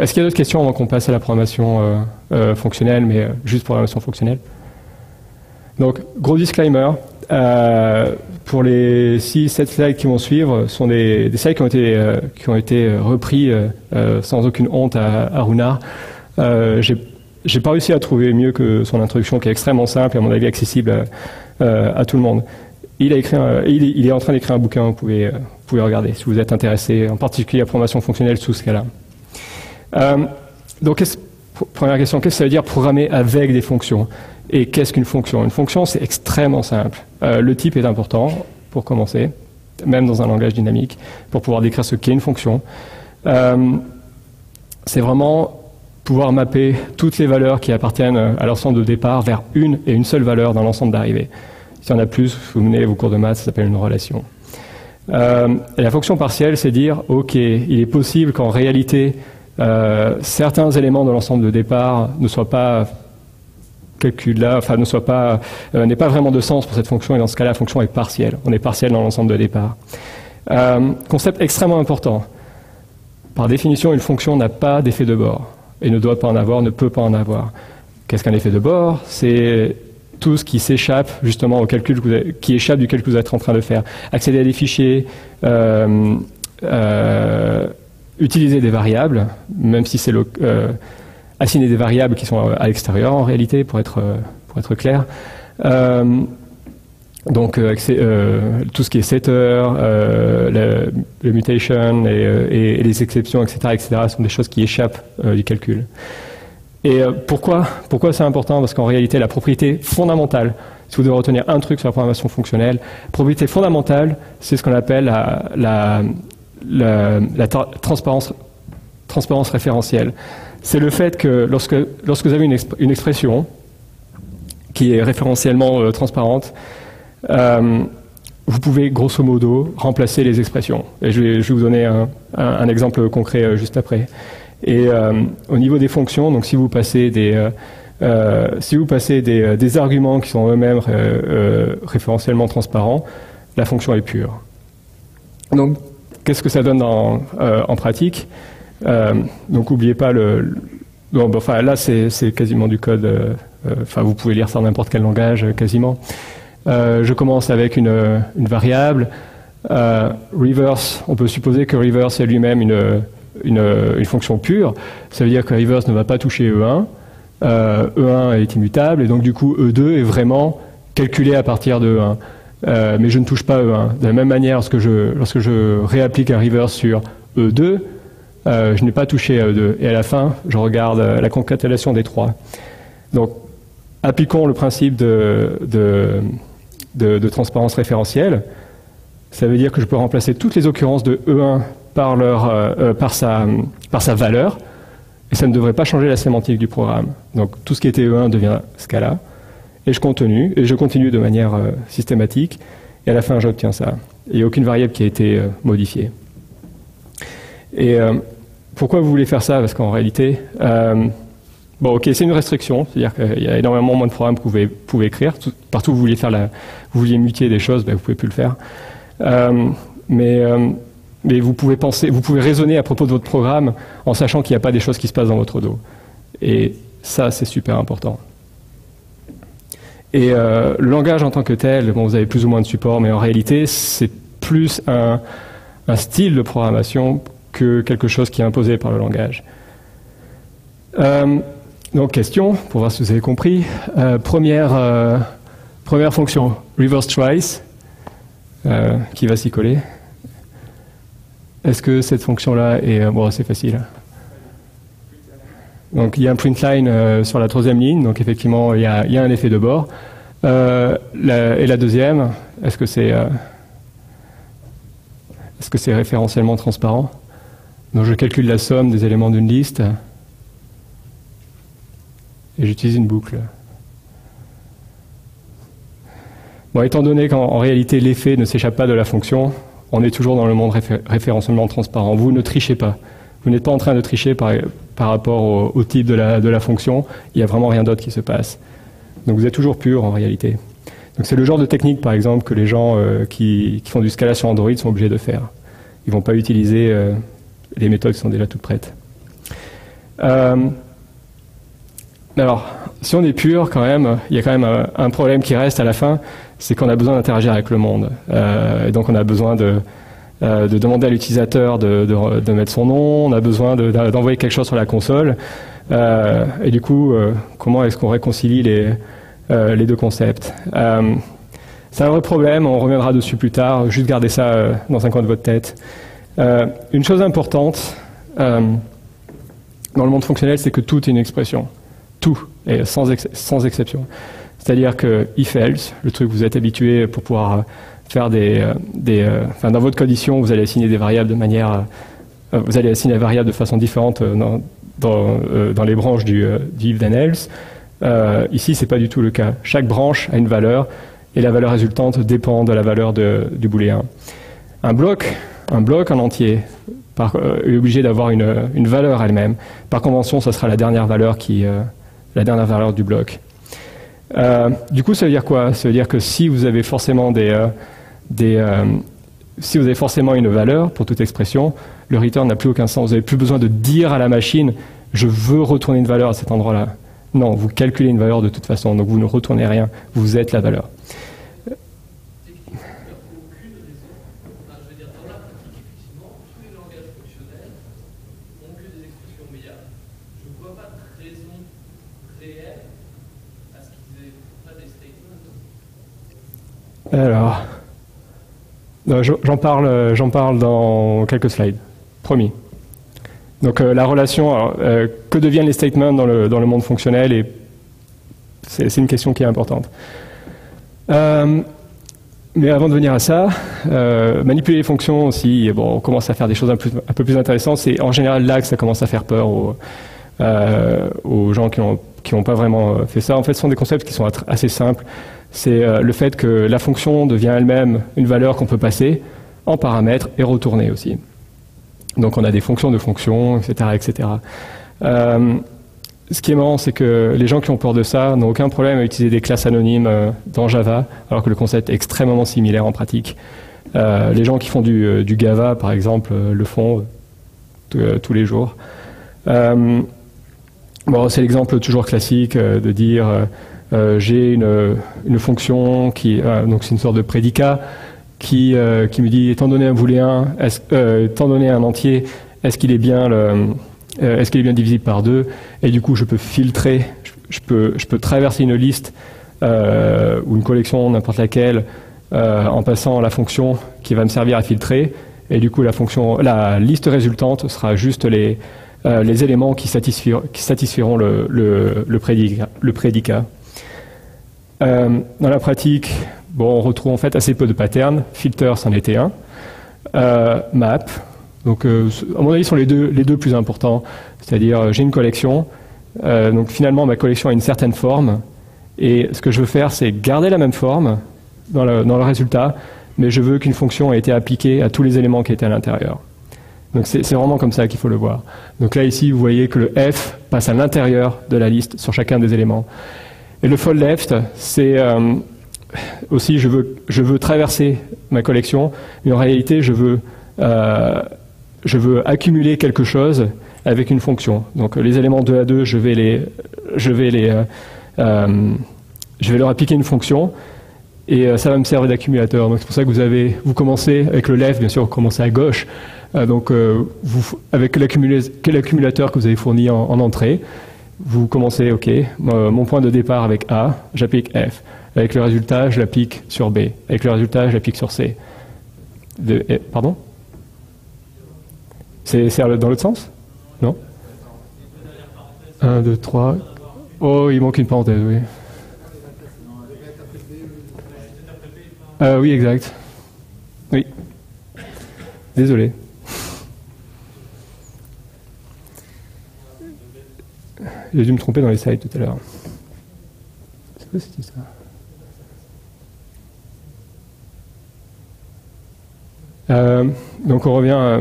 est-ce qu'il y a d'autres questions avant qu'on passe à la programmation fonctionnelle, mais juste programmation fonctionnelle? Donc, gros disclaimer, pour les 6-7 slides qui vont suivre, sont des slides qui ont été repris sans aucune honte à Runar. J'ai pas réussi à trouver mieux que son introduction, qui est extrêmement simple et à mon avis accessible à tout le monde. Il est en train d'écrire un bouquin, vous pouvez regarder si vous êtes intéressé, en particulier à la programmation fonctionnelle sous ce cas-là. Donc, première question, qu'est-ce que ça veut dire programmer avec des fonctions? Et qu'est-ce qu'une fonction? Une fonction, c'est extrêmement simple. Le type est important, pour commencer, même dans un langage dynamique, pour pouvoir décrire ce qu'est une fonction. C'est vraiment pouvoir mapper toutes les valeurs qui appartiennent à l'ensemble de départ vers une et une seule valeur dans l'ensemble d'arrivée. S'il y en a plus, vous menez vos cours de maths, ça s'appelle une relation. Et la fonction partielle, c'est dire, OK, il est possible qu'en réalité, certains éléments de l'ensemble de départ ne soient pas calculable, enfin n'ait pas vraiment de sens pour cette fonction, et dans ce cas-là, la fonction est partielle. On est partiel dans l'ensemble de départ. Concept extrêmement important. Par définition, une fonction n'a pas d'effet de bord, et ne doit pas en avoir, ne peut pas en avoir. Qu'est-ce qu'un effet de bord? C'est tout ce qui s'échappe justement au calcul, qui échappe du calcul que vous êtes en train de faire. Accéder à des fichiers, utiliser des variables, même si c'est assigner des variables qui sont à l'extérieur en réalité, pour être clair. Donc tout ce qui est setter, le mutation et les exceptions, etc., sont des choses qui échappent du calcul. Et pourquoi c'est important? Parce qu'en réalité, la propriété fondamentale, si vous devez retenir un truc sur la programmation fonctionnelle, la propriété fondamentale, c'est ce qu'on appelle la transparence référentielle. C'est le fait que lorsque vous avez une expression qui est référentiellement transparente, vous pouvez grosso modo remplacer les expressions. Et je vais vous donner un exemple concret juste après. Et au niveau des fonctions, donc si vous passez des arguments qui sont eux-mêmes référentiellement transparents, la fonction est pure. Donc, qu'est-ce que ça donne en pratique? Donc n'oubliez pas enfin là c'est quasiment du code. Enfin vous pouvez lire ça dans n'importe quel langage quasiment. Je commence avec une variable. Reverse, on peut supposer que reverse est lui-même une fonction pure. Ça veut dire que reverse ne va pas toucher E1. E1 est immutable et donc du coup E2 est vraiment calculé à partir de E1. Mais je ne touche pas E1. De la même manière, lorsque je réapplique un reverse sur E2, je n'ai pas touché à E2. Et à la fin, je regarde la concaténation des trois. Donc, appliquons le principe de transparence référentielle. Ça veut dire que je peux remplacer toutes les occurrences de E1 par sa valeur, et ça ne devrait pas changer la sémantique du programme. Donc, tout ce qui était E1 devient Scala, et je continue de manière systématique, et à la fin, j'obtiens ça. Il n'y a aucune variable qui a été modifiée. Et pourquoi vous voulez faire ça? Parce qu'en réalité, bon, ok, c'est une restriction, c'est-à-dire qu'il y a énormément moins de programmes que vous pouvez écrire. Partout où vous vouliez mutier des choses, ben, vous ne pouvez plus le faire. Mais vous pouvez raisonner à propos de votre programme en sachant qu'il n'y a pas des choses qui se passent dans votre dos. Et ça, c'est super important. Et le langage en tant que tel, bon, vous avez plus ou moins de support, mais en réalité, c'est plus un style de programmation que quelque chose qui est imposé par le langage. Donc, question, pour voir si vous avez compris. Première fonction, reverse trace, qui va s'y coller. Est-ce que cette fonction-là est... bon, c'est facile. Donc, il y a un print line sur la troisième ligne, donc effectivement, il y a un effet de bord. Et la deuxième, est-ce que c'est référentiellement transparent? Donc, je calcule la somme des éléments d'une liste et j'utilise une boucle. Bon, étant donné qu'en réalité, l'effet ne s'échappe pas de la fonction, on est toujours dans le monde référentiellement transparent. Vous ne trichez pas. Vous n'êtes pas en train de tricher par rapport au type de la fonction. Il n'y a vraiment rien d'autre qui se passe. Donc vous êtes toujours pur en réalité. Donc c'est le genre de technique, par exemple, que les gens qui font du Scala sur Android sont obligés de faire. Ils ne vont pas utiliser les méthodes qui sont déjà toutes prêtes. Alors, si on est pur, quand même, il y a quand même un problème qui reste à la fin, c'est qu'on a besoin d'interagir avec le monde. Et donc, on a besoin de demander à l'utilisateur de mettre son nom, on a besoin d'envoyer quelque chose sur la console. Et du coup, comment est-ce qu'on réconcilie les deux concepts? C'est un vrai problème, on reviendra dessus plus tard, juste gardez ça dans un coin de votre tête. Une chose importante dans le monde fonctionnel, c'est que tout est une expression. Tout, et sans exception. C'est-à-dire que if-else, le truc que vous êtes habitué pour pouvoir faire enfin, dans votre codition, vous allez assigner des variables de manière, vous allez assigner des variables de façon différente dans les branches du if then else. Ici, c'est pas du tout le cas. Chaque branche a une valeur et la valeur résultante dépend de la valeur du booléen. Un bloc en entier est obligé d'avoir une valeur elle-même. Par convention, ça sera la dernière valeur du bloc. Du coup, ça veut dire quoi? Ça veut dire que si vous avez forcément si vous avez forcément une valeur pour toute expression, le return n'a plus aucun sens. Vous n'avez plus besoin de dire à la machine « je veux retourner une valeur à cet endroit-là ». Non, vous calculez une valeur de toute façon, donc vous ne retournez rien, vous êtes la valeur. Alors, j'en parle dans quelques slides, promis. Donc la relation, que deviennent les statements dans le monde fonctionnel, et c'est une question qui est importante. Mais avant de venir à ça, manipuler les fonctions aussi, bon, on commence à faire des choses un peu plus intéressantes. C'est en général là que ça commence à faire peur aux gens qui n'ont pas vraiment fait ça. En fait, ce sont des concepts qui sont assez simples. C'est le fait que la fonction devient elle-même une valeur qu'on peut passer en paramètre et retourner aussi. Donc on a des fonctions de fonctions, etc. etc. Ce qui est marrant, c'est que les gens qui ont peur de ça n'ont aucun problème à utiliser des classes anonymes dans Java, alors que le concept est extrêmement similaire en pratique. Les gens qui font du Gava, par exemple, le font tous les jours. Bon, c'est l'exemple toujours classique de dire j'ai une fonction donc c'est une sorte de prédicat qui me dit étant donné un booléen, étant donné un entier, est-ce qu'il est bien divisible par 2, et du coup je peux filtrer, je peux traverser une liste ou une collection n'importe laquelle en passant la fonction qui va me servir à filtrer, et du coup la liste résultante sera juste les éléments qui satisferont le prédicat. Dans la pratique, bon, on retrouve en fait assez peu de patterns. Filter, c'en était un. Map, donc à mon avis, sont les deux plus importants. C'est-à-dire, j'ai une collection. Donc finalement, ma collection a une certaine forme. Et ce que je veux faire, c'est garder la même forme dans le résultat, mais je veux qu'une fonction ait été appliquée à tous les éléments qui étaient à l'intérieur. Donc c'est vraiment comme ça qu'il faut le voir. Donc là, ici, vous voyez que le F passe à l'intérieur de la liste sur chacun des éléments. Et le fold left, c'est aussi, je veux traverser ma collection, mais en réalité, je veux accumuler quelque chose avec une fonction. Donc les éléments 2 à 2, je vais leur appliquer une fonction, et ça va me servir d'accumulateur. Donc c'est pour ça que vous commencez avec le left, bien sûr, vous commencez à gauche. Donc avec l'accumulateur que vous avez fourni en entrée, vous commencez, OK, mon point de départ avec A, j'applique F. Avec le résultat, je l'applique sur B. Avec le résultat, je l'applique sur C. Pardon? C'est dans l'autre sens? Non? 1, 2, 3. Oh, il manque une parenthèse, oui. Oui, exact. Oui. Désolé. J'ai dû me tromper dans les slides tout à l'heure. C'est quoi cette histoire? Donc on revient à...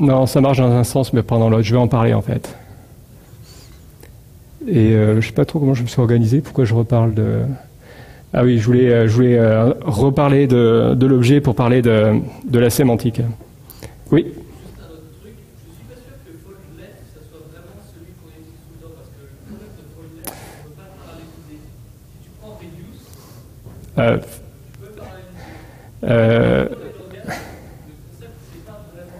Non, ça marche dans un sens, mais pas dans l'autre. Je vais en parler en fait. Et je ne sais pas trop comment je me suis organisé, pourquoi je reparle de... Ah oui, je voulais reparler de l'objet pour parler de la sémantique. Oui. Juste un autre truc, je suis pas sûr que fold left, ça soit vraiment celui qu'on utilise tout le temps, parce que le problème de fold left, c'est qu'on ne peut pas le paralyser. Si tu prends reduce, tu peux paralyser. Le concept, c'est pas vraiment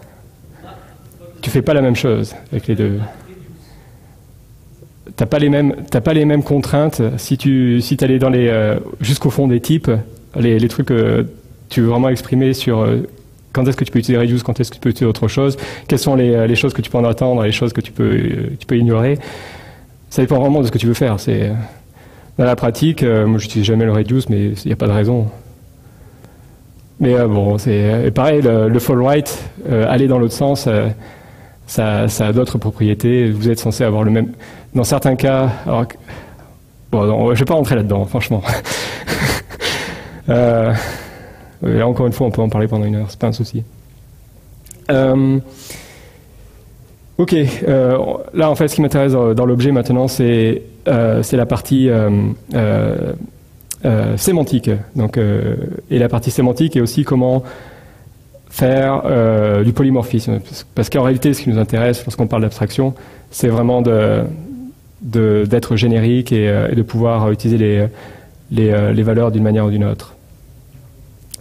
Tu fais pas la même chose avec les deux. T'as pas les mêmes contraintes si t'allais dans jusqu'au fond des types, les trucs que tu veux vraiment exprimer sur quand est-ce que tu peux utiliser reduce, quand est-ce que tu peux utiliser autre chose, quelles sont les choses que tu peux en attendre, les choses que tu peux ignorer. Ça dépend vraiment de ce que tu veux faire. Dans la pratique, moi j'utilise jamais le reduce, mais il n'y a pas de raison. Mais bon, c'est pareil, le fall right, aller dans l'autre sens, ça a d'autres propriétés. Vous êtes censé avoir le même... Dans certains cas... Alors, bon, non, je ne vais pas rentrer là-dedans, franchement. Là, encore une fois, on peut en parler pendant une heure, c'est pas un souci. Ok, là, en fait, ce qui m'intéresse dans l'objet maintenant, c'est la partie sémantique. Donc, et la partie sémantique est aussi comment faire du polymorphisme. Parce qu'en réalité, ce qui nous intéresse lorsqu'on parle d'abstraction, c'est vraiment d'être générique et de pouvoir utiliser les valeurs d'une manière ou d'une autre.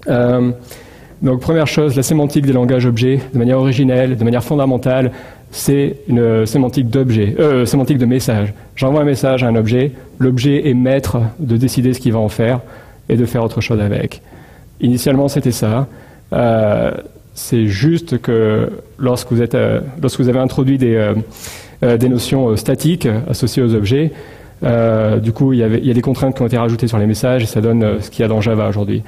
Donc, première chose, la sémantique des langages objets, de manière originelle, de manière fondamentale, c'est une sémantique d'objet, sémantique de message. J'envoie un message à un objet, l'objet est maître de décider ce qu'il va en faire et de faire autre chose avec. Initialement, c'était ça. C'est juste que lorsque vous avez introduit des notions statiques associées aux objets, du coup, il y a des contraintes qui ont été rajoutées sur les messages et ça donne ce qu'il y a dans Java aujourd'hui,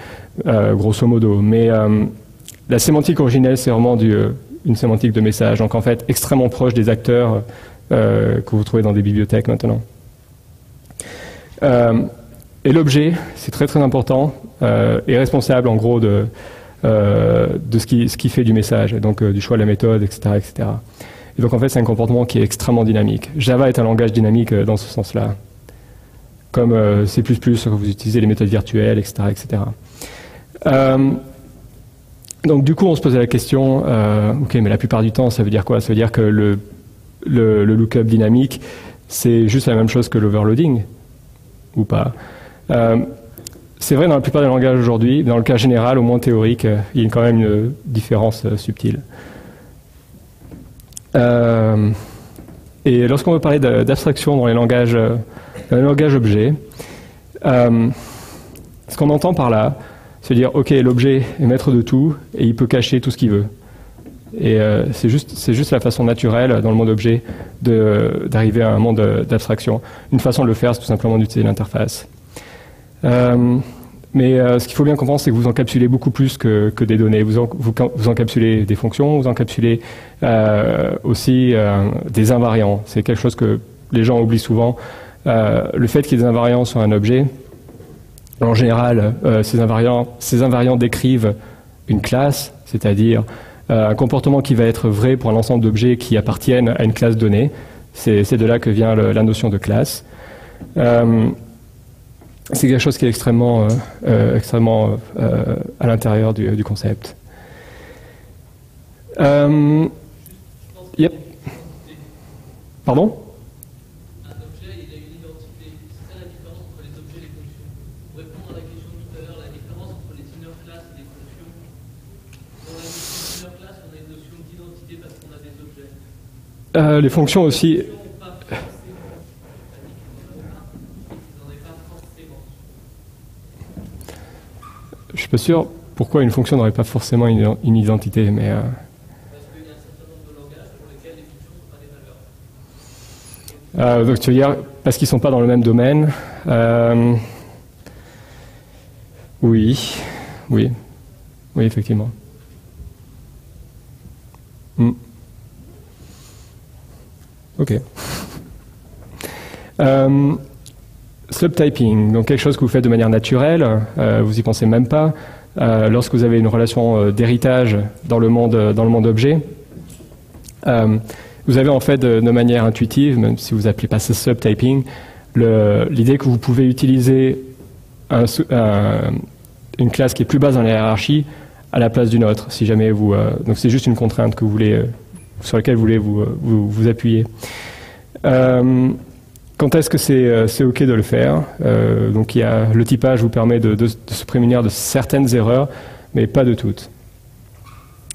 grosso modo. Mais la sémantique originelle, c'est vraiment une sémantique de message, donc en fait extrêmement proche des acteurs que vous trouvez dans des bibliothèques maintenant. Et l'objet, c'est très très important, est responsable en gros de ce qui fait du message, donc du choix de la méthode, etc., etc. Et donc en fait c'est un comportement qui est extrêmement dynamique. Java est un langage dynamique dans ce sens-là, comme C++, vous utilisez les méthodes virtuelles, etc., etc. Donc du coup on se posait la question, ok, mais la plupart du temps ça veut dire quoi? Ça veut dire que le lookup dynamique c'est juste la même chose que l'overloading ou pas? C'est vrai dans la plupart des langages aujourd'hui, dans le cas général, au moins théorique, il y a quand même une différence subtile. Et lorsqu'on veut parler d'abstraction dans les langages objets, ce qu'on entend par là, c'est dire, ok, l'objet est maître de tout et il peut cacher tout ce qu'il veut. Et c'est juste la façon naturelle dans le monde objet d'arriver à un monde d'abstraction. Une façon de le faire, c'est tout simplement d'utiliser l'interface. Mais ce qu'il faut bien comprendre, c'est que vous encapsulez beaucoup plus que des données. Vous encapsulez des fonctions, vous encapsulez aussi des invariants. C'est quelque chose que les gens oublient souvent. Le fait qu'il y ait des invariants sur un objet, en général, ces invariants décrivent une classe, c'est-à-dire un comportement qui va être vrai pour un ensemble d'objets qui appartiennent à une classe donnée. C'est de là que vient la notion de classe. C'est quelque chose qui est extrêmement à l'intérieur du concept. Yep. Pardon? Un objet, il a une identité. C'est ça la différence entre les objets et les fonctions. Pour répondre à la question tout à l'heure, la différence entre les inner classes et les fonctions. Dans la notion d'inner class, on a une notion d'identité parce qu'on a des objets. Les fonctions aussi. Je suis pas sûr pourquoi une fonction n'aurait pas forcément une identité, mais... Parce qu'il y a un certain nombre de langages pour lesquels les fonctions ne sont pas des valeurs. Donc tu veux dire, parce qu'ils ne sont pas dans le même domaine. Oui, effectivement. Ok. Subtyping, donc quelque chose que vous faites de manière naturelle, vous y pensez même pas. Lorsque vous avez une relation d'héritage dans le monde objet, Vous avez en fait de manière intuitive, même si vous appelez pas ça subtyping, l'idée que vous pouvez utiliser une classe qui est plus basse dans la hiérarchie à la place d'une autre, si jamais vous... donc c'est juste une contrainte que vous voulez, sur laquelle vous voulez vous appuyer. Quand est-ce que c'est OK de le faire? Donc le typage vous permet de se prémunir de certaines erreurs, mais pas de toutes.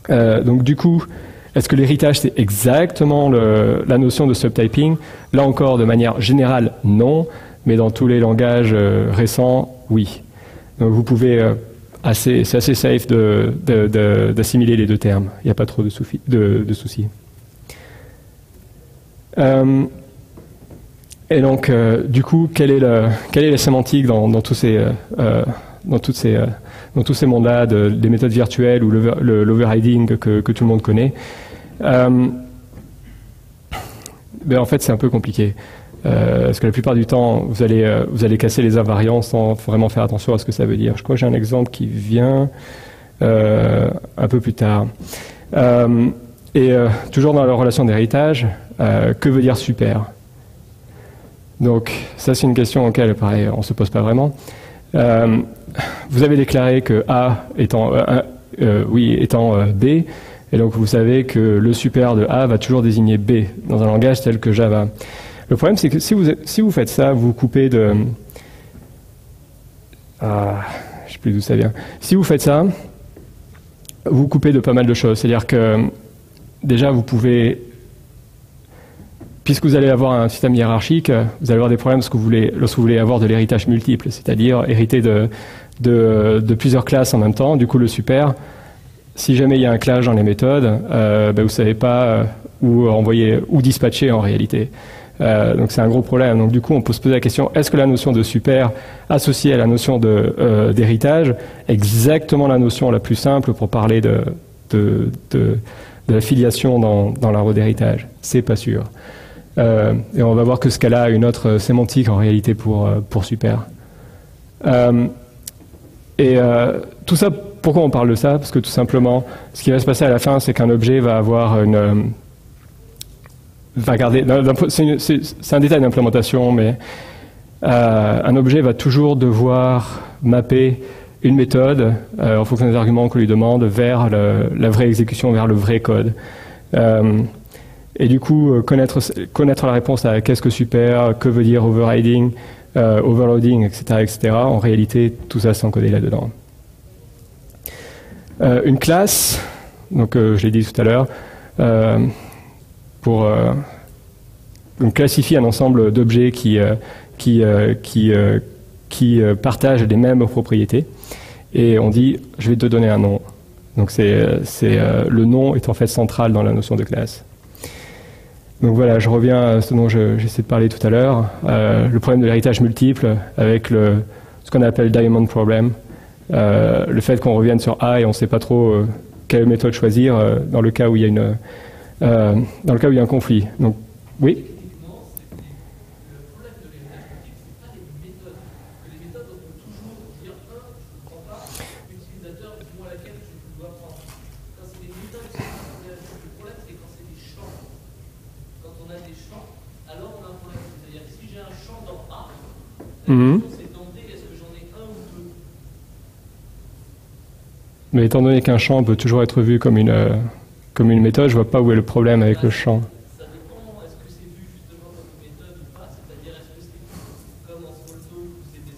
Donc du coup, est-ce que l'héritage c'est exactement la notion de subtyping? Là encore, de manière générale, non, mais dans tous les langages récents, oui. Donc vous pouvez, c'est assez safe d'assimiler les deux termes. Il n'y a pas trop de soucis. Et donc, du coup, quelle est la sémantique dans tous ces mondes-là, des méthodes virtuelles ou l'overriding que tout le monde connaît? En fait, c'est un peu compliqué. Parce que la plupart du temps, vous allez casser les invariants sans vraiment faire attention à ce que ça veut dire. Je crois que j'ai un exemple qui vient un peu plus tard. Toujours dans la relation d'héritage, que veut dire super? Donc, ça, c'est une question auquel, pareil, on ne se pose pas vraiment. Vous avez déclaré que A étant B, et donc vous savez que le super de A va toujours désigner B dans un langage tel que Java. Le problème, c'est que si vous faites ça, vous coupez de... je ne sais plus d'où ça vient. Si vous faites ça, vous coupez de pas mal de choses. C'est-à-dire que, déjà, vous pouvez... Puisque vous allez avoir un système hiérarchique, vous allez avoir des problèmes lorsque vous voulez avoir de l'héritage multiple, c'est-à-dire hériter de plusieurs classes en même temps. Du coup, le super, si jamais il y a un clash dans les méthodes, vous ne savez pas où envoyer, où dispatcher en réalité. Donc c'est un gros problème. Donc du coup, on peut se poser la question, est-ce que la notion de super associée à la notion d'héritage est exactement la notion la plus simple pour parler de la filiation dans l'arbre d'héritage? C'est pas sûr. Et on va voir que ce cas-là a une autre sémantique en réalité pour super. Tout ça, pourquoi on parle de ça? Parce que tout simplement, ce qui va se passer à la fin, c'est qu'un objet va avoir c'est un détail d'implémentation, mais un objet va toujours devoir mapper une méthode en fonction des arguments qu'on lui demande vers la vraie exécution, vers le vrai code. Et du coup, connaître la réponse à qu'est-ce que super, que veut dire overriding, overloading, etc., en réalité, tout ça c'est encodé là-dedans. Une classe, donc je l'ai dit tout à l'heure, on classifie un ensemble d'objets qui partagent les mêmes propriétés, et on dit, je vais te donner un nom. Donc le nom est en fait central dans la notion de classe. Donc voilà, je reviens à ce dont j'essaie de parler tout à l'heure, le problème de l'héritage multiple avec ce qu'on appelle diamond problem, le fait qu'on revienne sur A et on ne sait pas trop quelle méthode choisir dans le cas où il y a un conflit. Donc, oui. Mais étant donné qu'un champ peut toujours être vu comme une méthode, je vois pas où est le problème avec le champ. Ça dépend, est-ce que c'est vu justement comme une méthode ou pas? C'est-à-dire, est-ce que c'est vu comme en Smalltalk ou c'est des...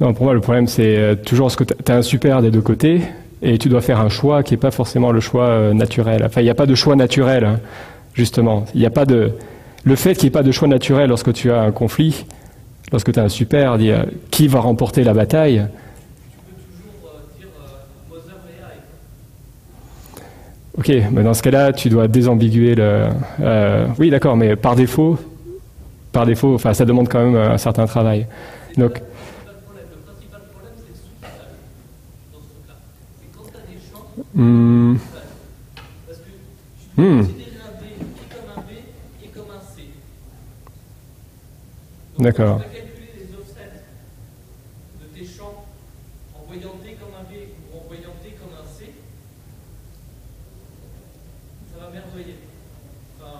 Non, pour moi, le problème, c'est toujours ce que tu as un super des deux côtés, et tu dois faire un choix qui n'est pas forcément le choix naturel. Enfin, il n'y a pas de choix naturel, hein, justement. Il n'y a pas de... Le fait qu'il n'y ait pas de choix naturel lorsque tu as un conflit, lorsque tu as un super, dire qui va remporter la bataille. Ok, mais dans ce cas-là, tu dois désambiguer le... oui, d'accord, mais par défaut, enfin, ça demande quand même un certain travail. Donc, le principal problème, c'est le sous-typage dans ce cas. C'est quand tu as des champs, parce que tu peux considérer un B qui est comme un B et comme un C. D'accord. Tu vas calculer les offsets de tes champs en voyant D comme un B ou en voyant D comme un C. Ça ça va merveiller. Enfin,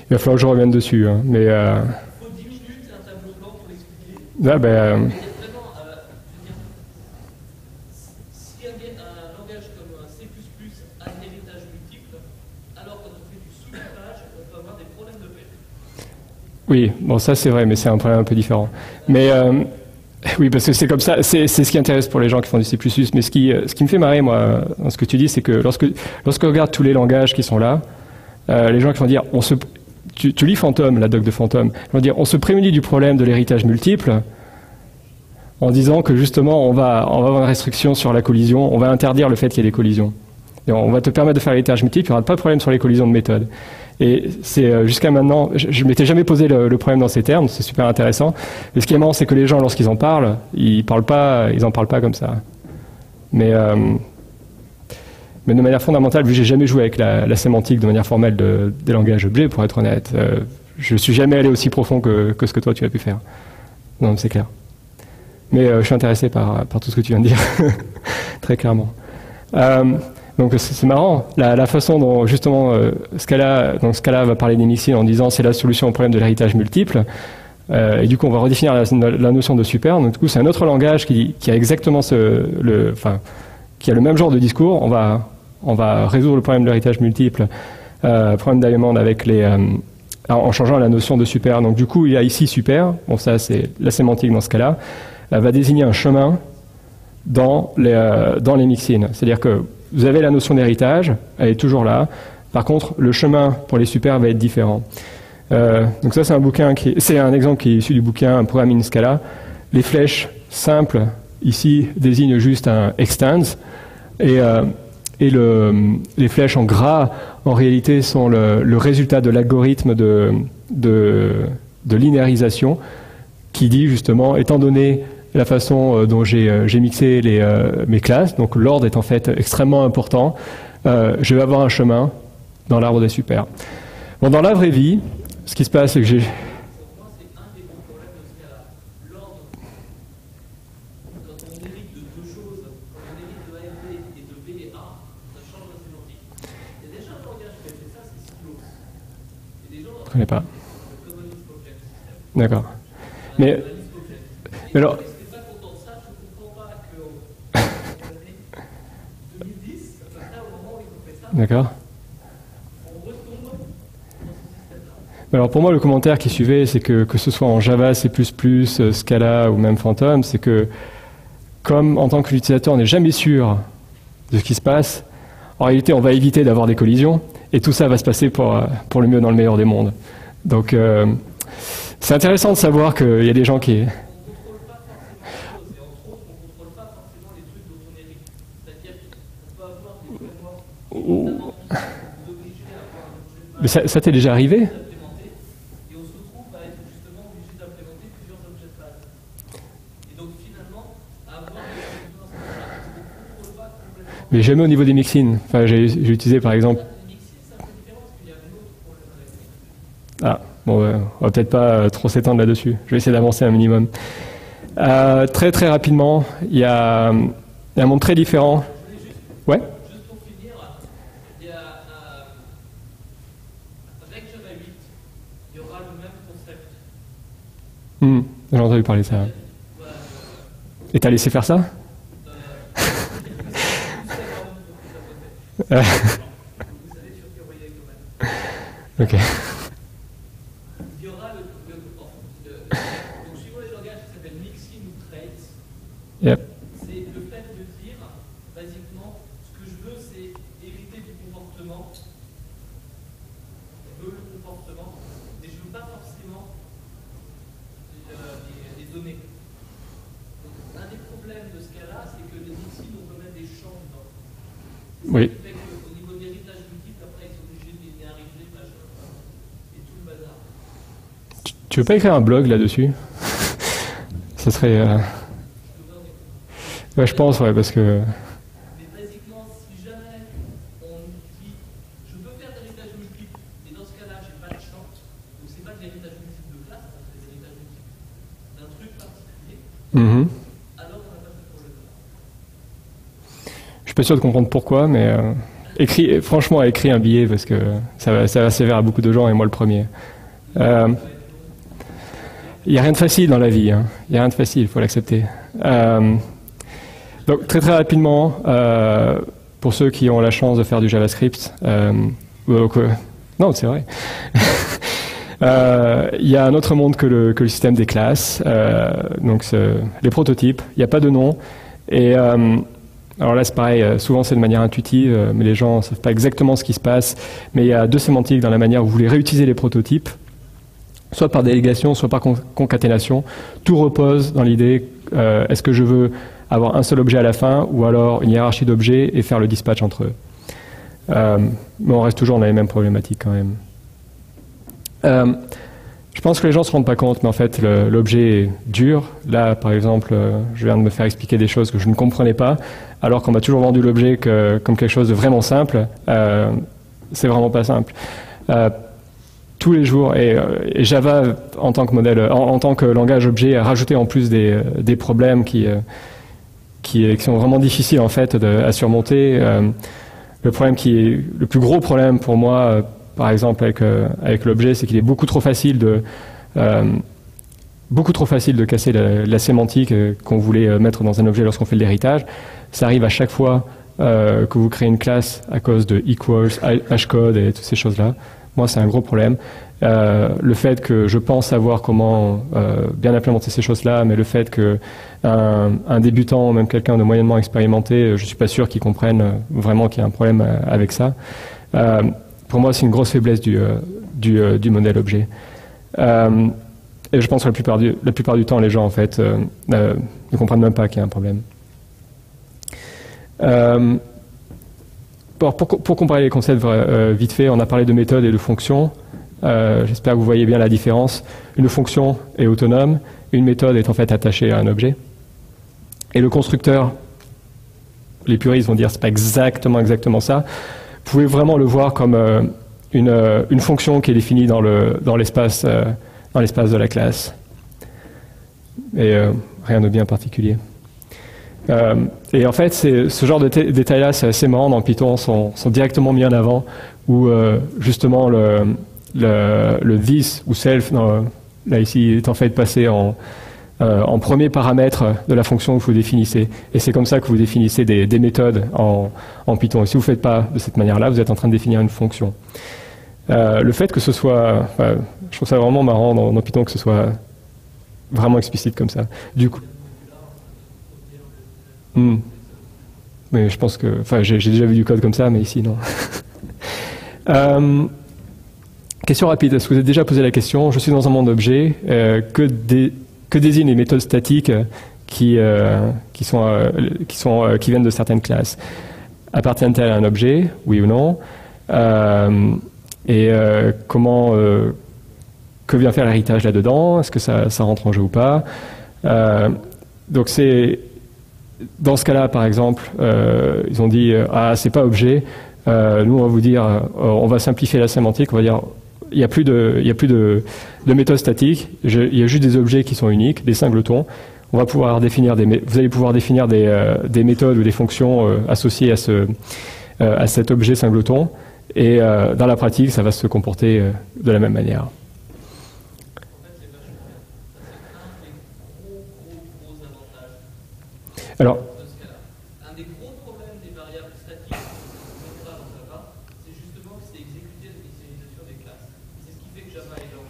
Il va falloir que je revienne dessus, hein, mais... il faut 10 minutes et un tableau blanc pour l'expliquer. Là, ben, Mais vraiment, je veux dire, si un langage comme un C++ a un héritage multiple, alors quand on fait du sous-typage, on peut avoir des problèmes de paix. oui, bon, ça c'est vrai, mais c'est un problème un peu différent. Mais oui, parce que c'est comme ça, c'est ce qui intéresse pour les gens qui font du C++. Mais ce qui me fait marrer, moi, dans ce que tu dis, c'est que lorsqu'on regarde tous les langages qui sont là, les gens qui vont dire, tu lis Phantom, la doc de Phantom, ils vont dire, on se prémunit du problème de l'héritage multiple, en disant que justement, on va avoir une restriction sur la collision, on va interdire le fait qu'il y ait des collisions. Et on va te permettre de faire l'héritage multiple, il n'y aura pas de problème sur les collisions de méthode. Et c'est jusqu'à maintenant, je ne m'étais jamais posé le problème dans ces termes, c'est super intéressant. Et ce qui est marrant, c'est que les gens, lorsqu'ils en parlent, ils en parlent pas comme ça. Mais de manière fondamentale, vu que j'ai jamais joué avec la sémantique de manière formelle des langages objets, pour être honnête, je suis jamais allé aussi profond que ce que toi tu as pu faire. Non, c'est clair. Mais je suis intéressé par tout ce que tu viens de dire, très clairement. Donc c'est marrant, la façon dont justement Scala va parler des mixins en disant c'est la solution au problème de l'héritage multiple, et du coup on va redéfinir la notion de super. Donc du coup c'est un autre langage qui a exactement qui a le même genre de discours. On va résoudre le problème de l'héritage multiple, problème d'Diamond avec en changeant la notion de super. Donc du coup il y a ici super, bon ça c'est la sémantique dans ce cas-là, va désigner un chemin dans les mixins. C'est-à-dire que vous avez la notion d'héritage, elle est toujours là. Par contre, le chemin pour les super va être différent. Donc ça, c'est un exemple qui est issu du bouquin Programming Scala. Les flèches simples ici désignent juste un extends, et les flèches en gras, en réalité, sont le résultat de l'algorithme de linéarisation qui dit justement, étant donné la façon dont j'ai mixé mes classes, donc l'ordre est en fait extrêmement important, je vais avoir un chemin dans l'arbre des super. Bon, dans la vraie vie, ce qui se passe, c'est que j'ai... Pour moi, c'est un des gros problèmes de Scala. L'ordre, quand on hérite de deux choses, quand on hérite de AFB et de B et A, ça change la sémantique. Il y a déjà un langage qui a fait ça, c'est Cyclos. Et des gens... Je ne connais pas. Le Common Lisp Object System. D'accord. Mais alors... D'accord. Alors pour moi, le commentaire qui suivait, c'est que ce soit en Java, C++, Scala ou même Phantom, c'est que comme en tant que l'utilisateur, on n'est jamais sûr de ce qui se passe, en réalité, on va éviter d'avoir des collisions et tout ça va se passer pour le mieux dans le meilleur des mondes. Donc c'est intéressant de savoir qu'il y a des gens qui... Mais ça t'est déjà arrivé? Et on se retrouve à être justement obligé d'implémenter plusieurs objets de base. Et donc finalement, avoir des compétences qu'on ne contrôle pas complètement. Mais jamais au niveau des mixins. Enfin, j'ai utilisé par exemple... Les mixins, c'est un peu différent parce qu'il y a un autre problème avec les mixins. Ah, bon, on va peut-être pas trop s'étendre là-dessus. Je vais essayer d'avancer un minimum. Très très rapidement, il y a un monde très différent. Ouais. Juste pour finir, il y a avec Java 8, il y aura le même concept. J'ai entendu parler de ça. Et t'as laissé faire ça? Vous savez sur qui envoyer quand même. Ok. Il y aura donc suivant les langages qui s'appellent mixin ou traits, Yep. c'est le fait de dire, basiquement, ce que je veux, c'est hériter du comportement. Je veux le comportement, mais je ne veux pas forcément les données. Donc, un des problèmes de ce cas-là, c'est que les mixins, on peut mettre des champs dedans. Oui. Ce qui fait qu'au niveau de l'héritage multiple, après, ils sont obligés de linéariser, machin, et tout le bazar. Tu veux pas écrire un blog là-dessus? Ça serait... Ouais, je pense, ouais, parce que... Mais basiquement, si jamais on dit je peux faire de l'héritage multiple, mais dans ce cas-là, j'ai pas de champ, donc c'est pas de l'héritage multiple de classe, c'est de l'héritage multiple d'un truc particulier, alors on n'a pas de problème. Je suis pas sûr de comprendre pourquoi, mais... franchement, écris un billet parce que ça va servir à beaucoup de gens et moi le premier. Il n'y a rien de facile dans la vie. Il n'y a rien de facile, il faut l'accepter. Donc très rapidement, pour ceux qui ont la chance de faire du JavaScript, non, c'est vrai. Il y a un autre monde que le système des classes, donc les prototypes. Il n'y a pas de nom. Et alors là, c'est pareil. Souvent, c'est de manière intuitive, mais les gens ne savent pas exactement ce qui se passe. Mais il y a deux sémantiques dans la manière où vous voulez réutiliser les prototypes, soit par délégation, soit par concaténation. Tout repose dans l'idée est-ce que je veux avoir un seul objet à la fin, ou alors une hiérarchie d'objets et faire le dispatch entre eux. Mais on reste toujours dans les mêmes problématiques quand même. Je pense que les gens ne se rendent pas compte, mais en fait, l'objet est dur. Là, par exemple, je viens de me faire expliquer des choses que je ne comprenais pas, alors qu'on m'a toujours vendu l'objet comme quelque chose de vraiment simple. C'est vraiment pas simple. Tous les jours, et Java, en tant que modèle, en tant que langage objet, a rajouté en plus des problèmes qui sont vraiment difficiles en fait à surmonter. Le problème qui est le plus gros problème pour moi, par exemple avec l'objet, c'est qu'il est beaucoup trop facile de casser la sémantique qu'on voulait mettre dans un objet lorsqu'on fait de l'héritage. Ça arrive à chaque fois que vous créez une classe à cause de equals, hashcode et toutes ces choses-là. Moi, c'est un gros problème. Le fait que je pense savoir comment bien implémenter ces choses-là, mais le fait qu'un débutant ou même quelqu'un de moyennement expérimenté, je ne suis pas sûr qu'il comprenne vraiment qu'il y a un problème avec ça. Pour moi, c'est une grosse faiblesse du modèle objet. Et je pense que la plupart du temps, les gens, en fait, ne comprennent même pas qu'il y a un problème. Pour comparer les concepts vite fait, on a parlé de méthode et de fonction. J'espère que vous voyez bien la différence. Une fonction est autonome, une méthode est en fait attachée à un objet. Et le constructeur, les puristes vont dire c'est pas exactement ça. Vous pouvez vraiment le voir comme une fonction qui est définie dans l'espace de la classe. Et rien de bien particulier. Et en fait, ce genre de détails-là, c'est assez marrant dans Python, sont directement mis en avant, où justement le this ou self, là ici, est en fait passé en premier paramètre de la fonction que vous définissez. Et c'est comme ça que vous définissez des méthodes en Python. Et si vous ne faites pas de cette manière-là, vous êtes en train de définir une fonction. Le fait que ce soit... je trouve ça vraiment marrant dans Python que ce soit vraiment explicite comme ça. Du coup... Mais je pense que... Enfin, j'ai déjà vu du code comme ça, mais ici, non. Question rapide. Est-ce que vous avez déjà posé la question? Je suis dans un monde objet. Que désignent les méthodes statiques qui viennent de certaines classes? Appartiennent-elles à un objet? Oui ou non? Que vient faire l'héritage là-dedans? Est-ce que ça rentre en jeu ou pas? Donc c'est... Dans ce cas-là, par exemple, ils ont dit c'est pas objet. Nous, on va vous dire, on va simplifier la sémantique. On va dire, il y a plus de méthodes statiques. Il y a juste des objets qui sont uniques, des singletons. On va pouvoir définir vous allez pouvoir définir des méthodes ou des fonctions associées à cet objet singleton. Et dans la pratique, ça va se comporter de la même manière. Alors, un des gros problèmes des variables statiques en Java, c'est justement que c'est exécuté l'initialisation des classes. C'est ce qui fait que Java est lent.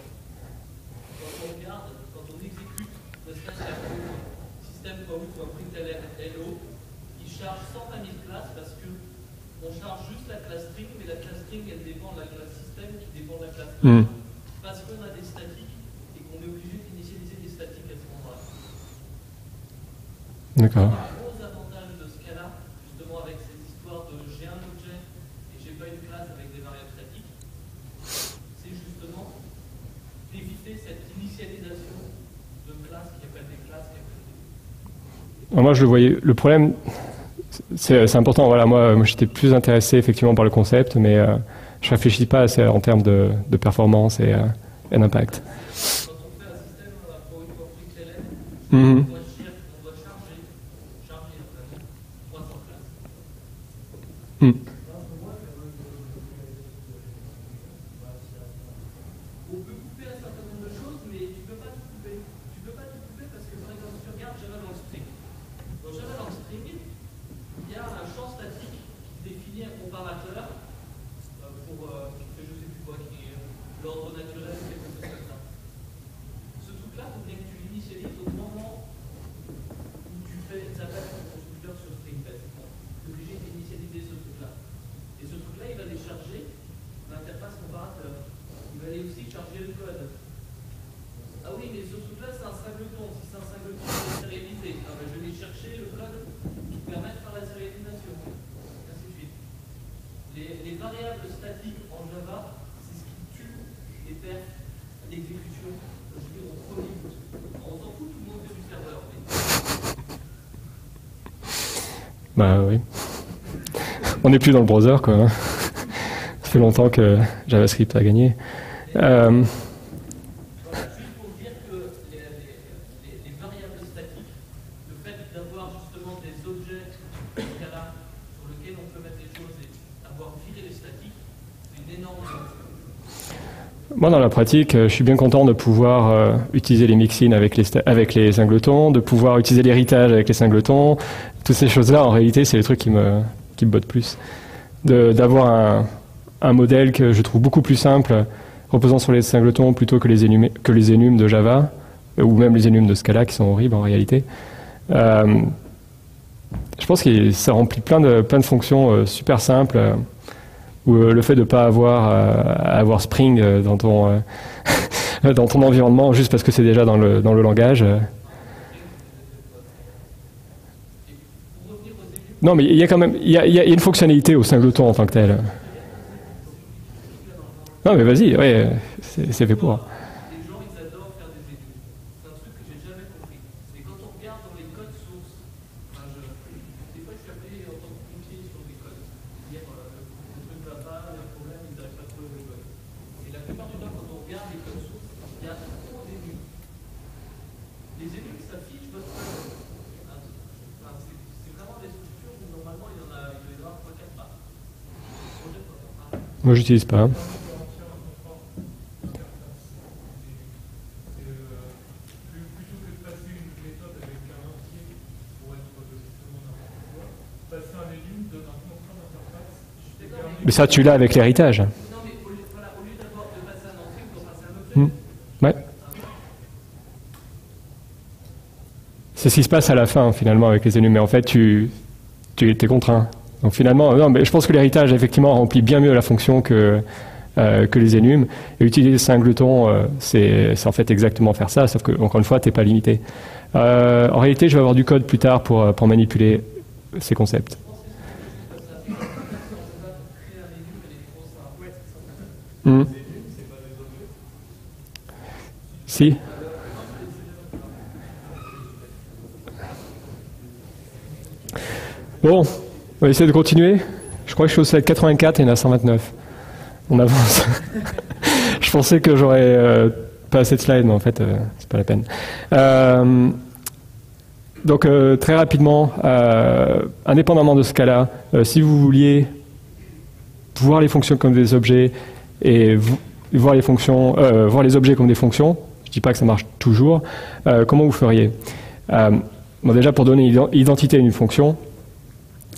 Quand on exécute le système.out ou un println hello, il charge 120 000 classes parce qu'on charge juste la classe string, mais la classe string elle dépend de la classe système qui dépend de la classe string. Parce qu'on a des statiques et qu'on est obligé d'initialiser des statiques à ce moment-là. D'accord. Un gros avantage de ce cas-là, justement avec ces histoires de j'ai un objet et j'ai pas une classe avec des variables statiques, c'est justement d'éviter cette initialisation de classes qui appellent des classes qui appellent des... Moi, je le voyais. Le problème, c'est important. Voilà, moi j'étais plus intéressé effectivement par le concept, mais je réfléchis pas assez en termes de performance et d'impact. Quand on fait un système pour une println, définis un comparateur pour, je sais plus quoi, qui est l'ordre naturel, quelque chose comme ça. Ce truc-là, il faut bien que tu l'initialises au moment où tu fais des appels à ton constructeur sur SpringFest. Tu es obligé d'initialiser ce truc-là. Et ce truc-là, il va décharger l'interface comparateur. Il va aller aussi charger le code. Ah oui, mais ce truc-là, c'est un singleton. Si c'est un singleton, c'est sérialisé. Ah ben, je vais chercher le code qui permet de faire la sérialisation. Et ainsi de suite. Les variables statiques en Java, c'est ce qui tue les perfs d'exécution. Je veux dire, au premier bout. On s'en fout, tout le monde fait du serveur. Mais... Bah oui. On n'est plus dans le browser, quoi. Hein. Ça fait longtemps que JavaScript a gagné. Moi, dans la pratique, je suis bien content de pouvoir utiliser les mixins avec les singletons, de pouvoir utiliser l'héritage avec les singletons. Toutes ces choses-là, en réalité, c'est les trucs qui me bottent plus. D'avoir un modèle que je trouve beaucoup plus simple, reposant sur les singletons plutôt que les enums de Java, ou même les enums de Scala qui sont horribles en réalité. Je pense que ça remplit plein de fonctions super simples. Ou le fait de ne pas avoir Spring dans ton dans ton environnement juste parce que c'est déjà dans le langage. Non, mais il y a quand même il y a une fonctionnalité au singleton en tant que tel. Non, mais vas-y, ouais, c'est fait pour. Les gens, ils adorent faire des études. C'est un truc que j'ai jamais compris. Et quand on regarde dans les codes sources, des fois je suis appelé en tant que pompier sur des codes. Dire le truc va pas, les problèmes, ils n'arrivent pas à trouver le code. Et la plupart du temps, quand on regarde les codes sources, il y a trop d'ennemis. Les ennemis, ça fiche votre code. C'est vraiment des structures où normalement il doit y avoir 3-4 pas. Moi, j'utilise pas. Mais ça, tu l'as avec l'héritage. Non, mais au lieu d'avoir de passer un entier, on doit passer un objet. Ouais. C'est ce qui se passe à la fin, finalement, avec les enums. Mais en fait, tu es contraint. Donc finalement, non, mais je pense que l'héritage, effectivement, remplit bien mieux la fonction que les enums. Et utiliser singleton, c'est en fait exactement faire ça, sauf que, encore une fois, tu n'es pas limité. En réalité, je vais avoir du code plus tard pour manipuler ces concepts. Si. Bon, on va essayer de continuer. Je crois que je suis au slide 84 et il y en a 129. On avance. Je pensais que j'aurais pas assez de slides, mais en fait, c'est pas la peine. Donc, très rapidement, indépendamment de ce cas-là, si vous vouliez voir les fonctions comme des objets et voir les fonctions, voir les objets comme des fonctions, je ne dis pas que ça marche toujours, comment vous feriez? Bon, déjà, pour donner une identité à une fonction,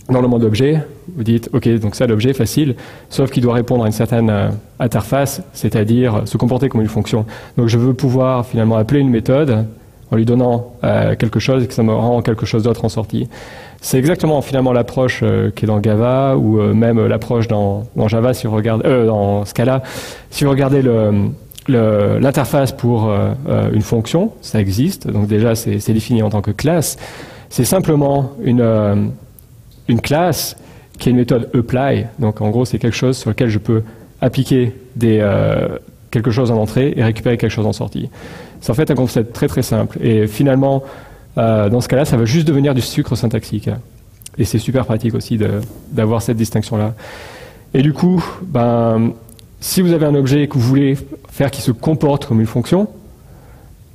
dans le mode objet, vous dites, OK, donc ça, l'objet, facile, sauf qu'il doit répondre à une certaine interface, c'est-à-dire se comporter comme une fonction. Donc, je veux pouvoir finalement appeler une méthode en lui donnant quelque chose et que ça me rend quelque chose d'autre en sortie. C'est exactement finalement l'approche qui est dans Java ou même l'approche dans Java, si vous regardez, dans Scala. Si vous regardez l'interface pour une fonction, ça existe, donc déjà c'est défini en tant que classe. C'est simplement une classe qui est une méthode apply, donc en gros c'est quelque chose sur lequel je peux appliquer quelque chose en entrée et récupérer quelque chose en sortie. C'est en fait un concept très très simple et finalement dans ce cas-là ça va juste devenir du sucre syntaxique et c'est super pratique aussi d'avoir cette distinction-là. Et du coup, si vous avez un objet que vous voulez faire qui se comporte comme une fonction,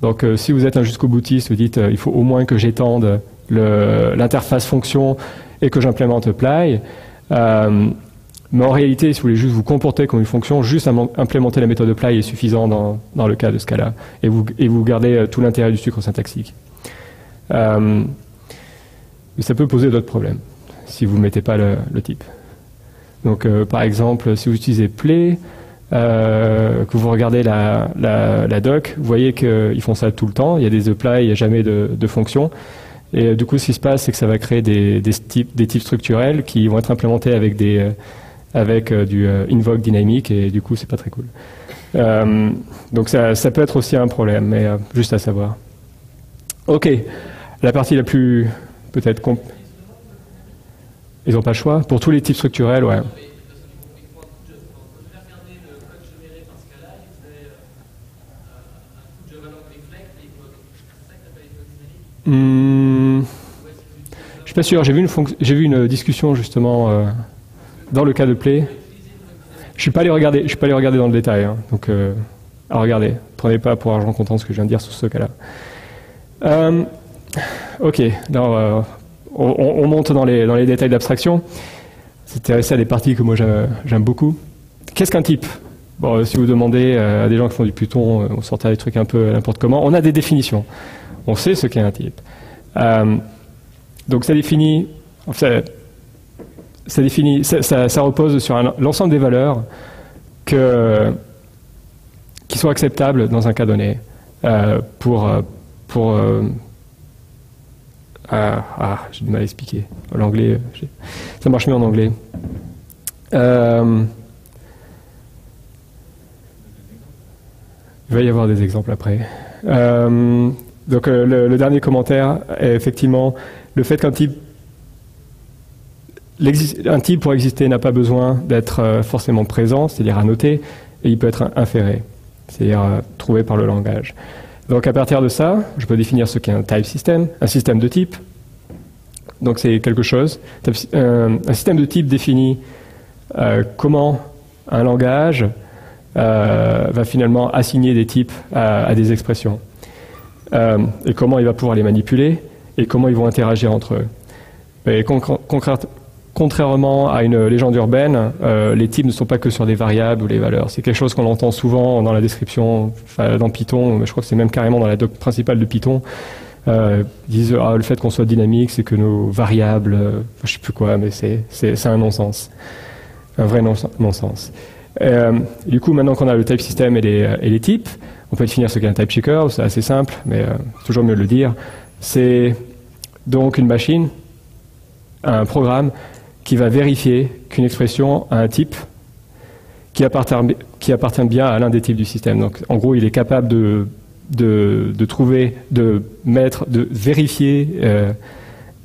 donc si vous êtes un jusqu'au boutiste, vous dites il faut au moins que j'étende l'interface fonction et que j'implémente apply. Mais en réalité, si vous voulez juste vous comporter comme une fonction, juste implémenter la méthode apply est suffisant dans le cas de Scala. Et vous gardez tout l'intérêt du sucre syntaxique. Mais ça peut poser d'autres problèmes si vous ne mettez pas le type. Donc, par exemple, si vous utilisez Play, que vous regardez la doc, vous voyez qu'ils font ça tout le temps. Il y a des apply, il n'y a jamais de fonction. Et du coup, ce qui se passe, c'est que ça va créer des types structurels qui vont être implémentés avec du invoke dynamique, et du coup, c'est pas très cool. Donc ça peut être aussi un problème, mais juste à savoir. Ok, la partie la plus peut-être ils n'ont pas le choix pour tous les types structurels, ouais. Je suis pas sûr. J'ai vu une discussion justement dans le cas de Play. Je suis pas allé regarder dans le détail. Hein, donc à regarder. Prenez pas pour argent comptant ce que je viens de dire sur ce cas-là. Ok. Alors, on monte dans les détails d'abstraction. C'est intéressé à des parties que moi j'aime beaucoup. Qu'est-ce qu'un type? Bon, si vous demandez à des gens qui font du Python, on sortait des trucs un peu n'importe comment. On a des définitions. On sait ce qu'est un type. Donc ça repose sur l'ensemble des valeurs qui sont acceptables dans un cas donné j'ai du mal à expliquer. L'anglais, ça marche mieux en anglais. Il va y avoir des exemples après. Donc le dernier commentaire est effectivement le fait qu'un type pour exister n'a pas besoin d'être forcément présent, c'est-à-dire annoté, et il peut être inféré, c'est-à-dire trouvé par le langage. Donc à partir de ça, je peux définir ce qu'est un type system, un système de type. Donc c'est quelque chose. Un système de type définit comment un langage va finalement assigner des types à des expressions. Et comment il va pouvoir les manipuler, et comment ils vont interagir entre eux. Et contrairement à une légende urbaine, les types ne sont pas que sur des variables ou les valeurs. C'est quelque chose qu'on entend souvent dans la description, dans Python, mais je crois que c'est même carrément dans la doc principale de Python. Ils disent le fait qu'on soit dynamique, c'est que nos variables, je ne sais plus quoi, mais c'est un non-sens. Un vrai non-sens. Du coup, maintenant qu'on a le type system et les types, on peut définir ce qu'est un type checker, c'est assez simple, mais c'est toujours mieux de le dire. C'est donc une machine, un programme qui va vérifier qu'une expression a un type qui appartient bien à l'un des types du système. Donc, en gros, il est capable de trouver, de vérifier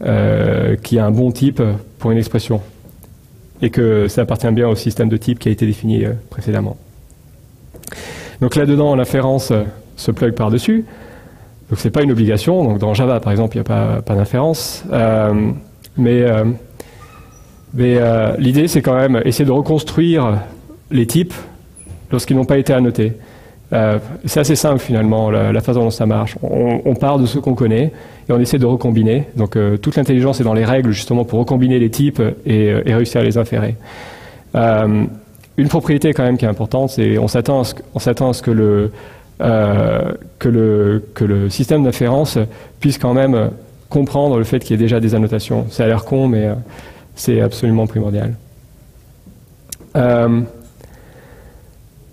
qu'il y a un bon type pour une expression et que ça appartient bien au système de type qui a été défini précédemment. Donc là-dedans, l'inférence se plug par-dessus. Donc c'est pas une obligation. Donc dans Java, par exemple, il n'y a pas d'inférence. Mais l'idée, c'est quand même essayer de reconstruire les types lorsqu'ils n'ont pas été annotés. C'est assez simple finalement, la façon dont ça marche. On part de ce qu'on connaît et on essaie de recombiner. Donc toute l'intelligence est dans les règles justement pour recombiner les types et réussir à les inférer. Une propriété quand même qui est importante, c'est on s'attend à ce que le système d'inférence puisse quand même comprendre le fait qu'il y ait déjà des annotations. Ça a l'air con, mais c'est absolument primordial.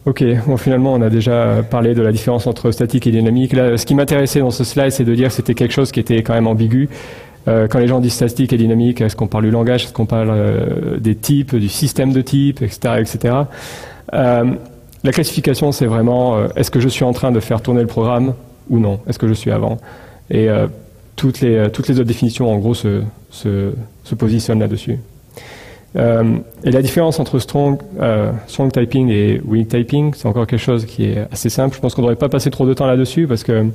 Ok, bon, finalement on a déjà parlé de la différence entre statique et dynamique. Là, ce qui m'intéressait dans ce slide, c'est de dire que c'était quelque chose qui était quand même ambigu. Quand les gens disent statique et dynamique, est-ce qu'on parle du langage, est-ce qu'on parle des types, du système de types, etc. etc. La classification, c'est vraiment est-ce que je suis en train de faire tourner le programme ou non? Est-ce que je suis avant? Et toutes les autres définitions, en gros, se positionnent là-dessus. Et la différence entre strong typing et weak typing, c'est encore quelque chose qui est assez simple. Je pense qu'on ne devrait pas passer trop de temps là-dessus parce que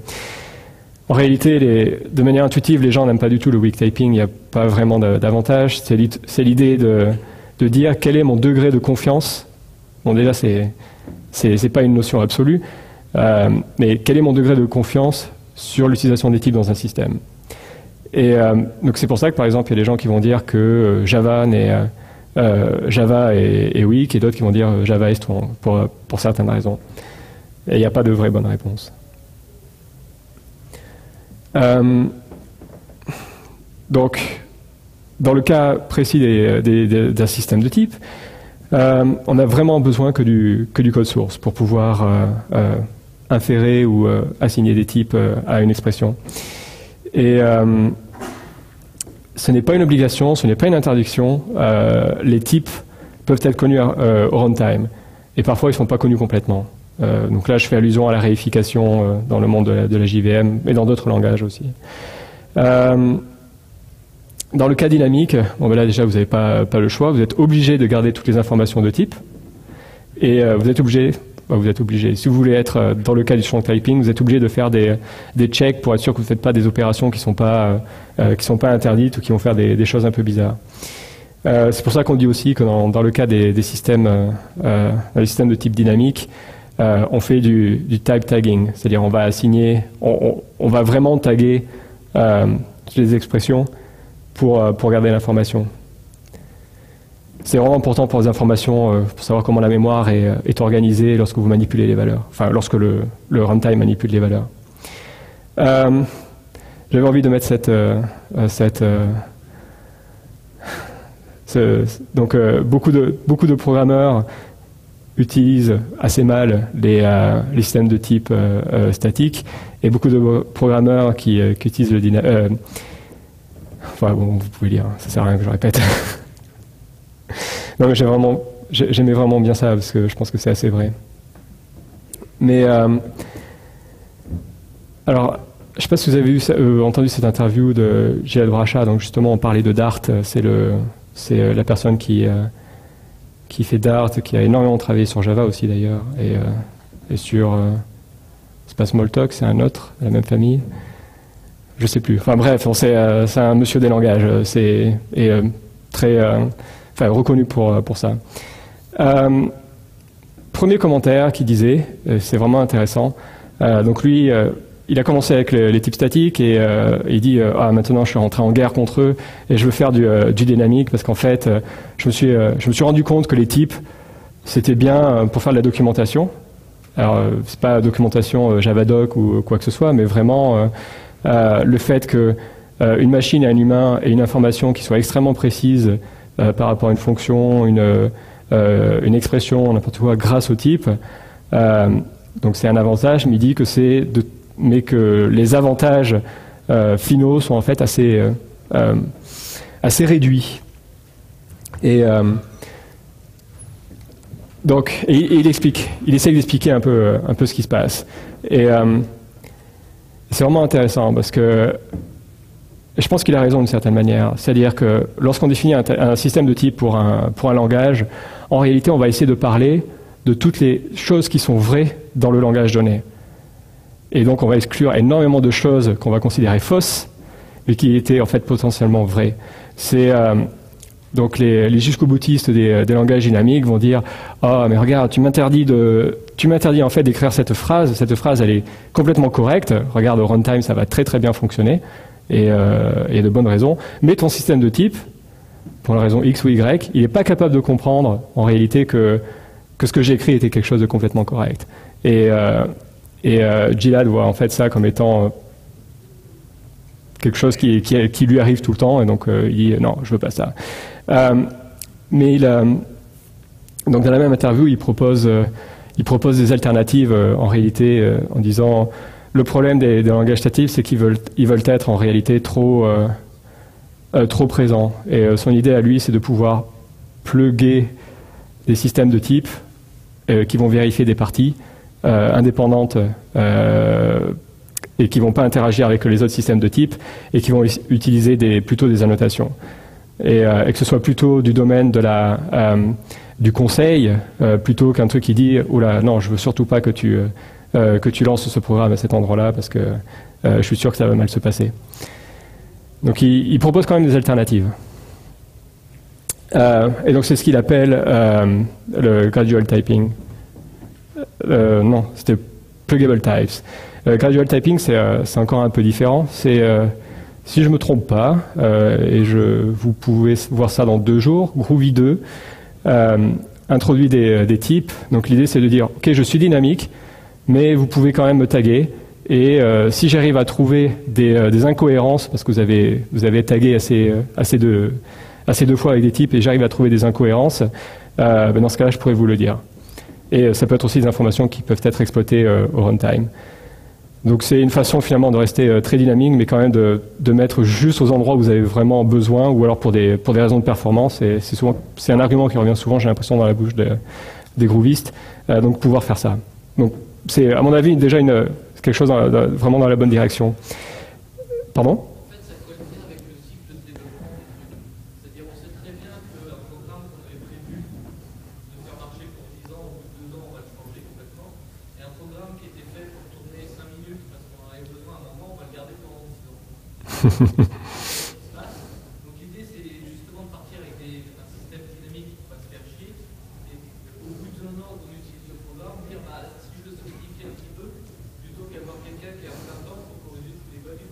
en réalité, de manière intuitive, les gens n'aiment pas du tout le weak typing. Il n'y a pas vraiment d'avantage. C'est l'idée de dire quel est mon degré de confiance. Bon, déjà, c'est pas une notion absolue, mais quel est mon degré de confiance sur l'utilisation des types dans un système. Et donc c'est pour ça que, par exemple, il y a des gens qui vont dire que Java est weak et d'autres qui vont dire Java est strong pour certaines raisons. Et il n'y a pas de vraie bonne réponse. Donc, dans le cas précis d'un système de type, on a vraiment besoin que du code source pour pouvoir inférer ou assigner des types à une expression. Et ce n'est pas une obligation, ce n'est pas une interdiction. Les types peuvent être connus au runtime. Et parfois, ils ne sont pas connus complètement. Donc là, je fais allusion à la réification dans le monde de la JVM, mais dans d'autres langages aussi. Dans le cas dynamique, bon, ben là déjà vous n'avez pas le choix, vous êtes obligé de garder toutes les informations de type, et vous êtes obligé, si vous voulez être dans le cas du strong typing, vous êtes obligé de faire des checks pour être sûr que vous ne faites pas des opérations qui ne sont pas interdites ou qui vont faire des choses un peu bizarres. C'est pour ça qu'on dit aussi que dans le cas des systèmes, les systèmes de type dynamique, on fait du tag tagging, c'est-à-dire on va assigner, on va vraiment taguer toutes les expressions pour garder l'information. C'est vraiment important pour les informations, pour savoir comment la mémoire est organisée lorsque vous manipulez les valeurs, enfin lorsque le runtime manipule les valeurs. J'avais envie de mettre donc beaucoup de programmeurs utilisent assez mal les systèmes de type statique, et beaucoup de programmeurs qui utilisent le dynamique. Enfin bon, vous pouvez lire, ça sert à rien que je répète. Non, mais j'aimais vraiment bien ça, parce que je pense que c'est assez vrai. Mais alors, je ne sais pas si vous avez entendu cette interview de Gilad Bracha. Donc justement, on parlait de Dart. C'est la personne qui fait Dart, qui a énormément travaillé sur Java aussi d'ailleurs, et sur c'est pas Smalltalk, c'est un autre, la même famille. Je sais plus. Enfin bref, c'est un monsieur des langages, très reconnu pour ça. Premier commentaire qui disait, c'est vraiment intéressant. Donc lui, il a commencé avec les types statiques, et il dit maintenant je suis rentré en guerre contre eux et je veux faire du dynamique, parce qu'en fait je me suis rendu compte que les types c'était bien pour faire de la documentation. Alors c'est pas la documentation Javadoc ou quoi que ce soit, mais vraiment le fait que une machine et un humain ait une information qui soit extrêmement précise par rapport à une fonction, une expression, n'importe quoi, grâce au type. Donc c'est un avantage, mais il dit que mais que les avantages finaux sont en fait assez réduits. Et donc, il essaye d'expliquer un peu ce qui se passe. Et c'est vraiment intéressant, parce que je pense qu'il a raison d'une certaine manière. C'est-à-dire que lorsqu'on définit un système de type pour un langage, en réalité, on va essayer de parler de toutes les choses qui sont vraies dans le langage donné. Et donc, on va exclure énormément de choses qu'on va considérer fausses, mais qui étaient en fait potentiellement vraies. Donc, les jusqu'au-boutistes des langages dynamiques vont dire « Ah, mais regarde, tu m'interdis en fait d'écrire cette phrase. Cette phrase, elle est complètement correcte. Regarde, au runtime, ça va très très bien fonctionner. Et il y a de bonnes raisons. Mais ton système de type, pour la raison X ou Y, il n'est pas capable de comprendre en réalité que ce que j'ai écrit était quelque chose de complètement correct. » Et Gilad voit en fait ça comme étant quelque chose qui lui arrive tout le temps, et donc il dit non, je veux pas ça. Mais donc dans la même interview, il propose des alternatives en réalité, en disant le problème des langages statifs, c'est qu'ils veulent être en réalité trop présents. Et son idée à lui, c'est de pouvoir plugger des systèmes de type qui vont vérifier des parties indépendantes et qui ne vont pas interagir avec les autres systèmes de type, et qui vont utiliser plutôt des annotations. Et que ce soit plutôt du domaine du conseil, plutôt qu'un truc qui dit « Oula, non, je veux surtout pas que tu lances ce programme à cet endroit-là, parce que je suis sûr que ça va mal se passer. » Donc il propose quand même des alternatives. Et donc c'est ce qu'il appelle le gradual typing. Non, c'était pluggable types. Gradual typing, c'est encore un peu différent. C'est, si je ne me trompe pas, et vous pouvez voir ça dans 2 jours, Groovy 2 introduit des types. Donc l'idée, c'est de dire, ok, je suis dynamique, mais vous pouvez quand même me taguer. Et si j'arrive à trouver des incohérences, parce que vous avez tagué assez assez 2 fois avec des types et j'arrive à trouver des incohérences, dans ce cas-là, je pourrais vous le dire. Et ça peut être aussi des informations qui peuvent être exploitées au runtime. Donc c'est une façon finalement de rester très dynamique, mais quand même de mettre juste aux endroits où vous avez vraiment besoin, ou alors pour des raisons de performance. Et c'est un argument qui revient souvent, j'ai l'impression, dans la bouche des groovistes. Donc pouvoir faire ça. Donc c'est à mon avis déjà quelque chose vraiment dans la bonne direction. Pardon ? En fait, ça colle bien avec le cycle de développement des trucs. C'est-à-dire, on sait très bien qu'un programme qu'on avait prévu de faire marcher pour 10 ans, au bout de 2 ans, on va le changer complètement. Et un programme qui était fait pour tourner 5 minutes parce qu'on en avait besoin à un moment, on va le garder pendant 10 ans. Donc l'idée, c'est justement de partir avec un système dynamique qui va se faire chier. Et au bout d'un an qu'on utilise le programme, dire si je le solidifie un petit peu, plutôt qu'avoir quelqu'un qui a plein de temps pour corriger tous les bugs.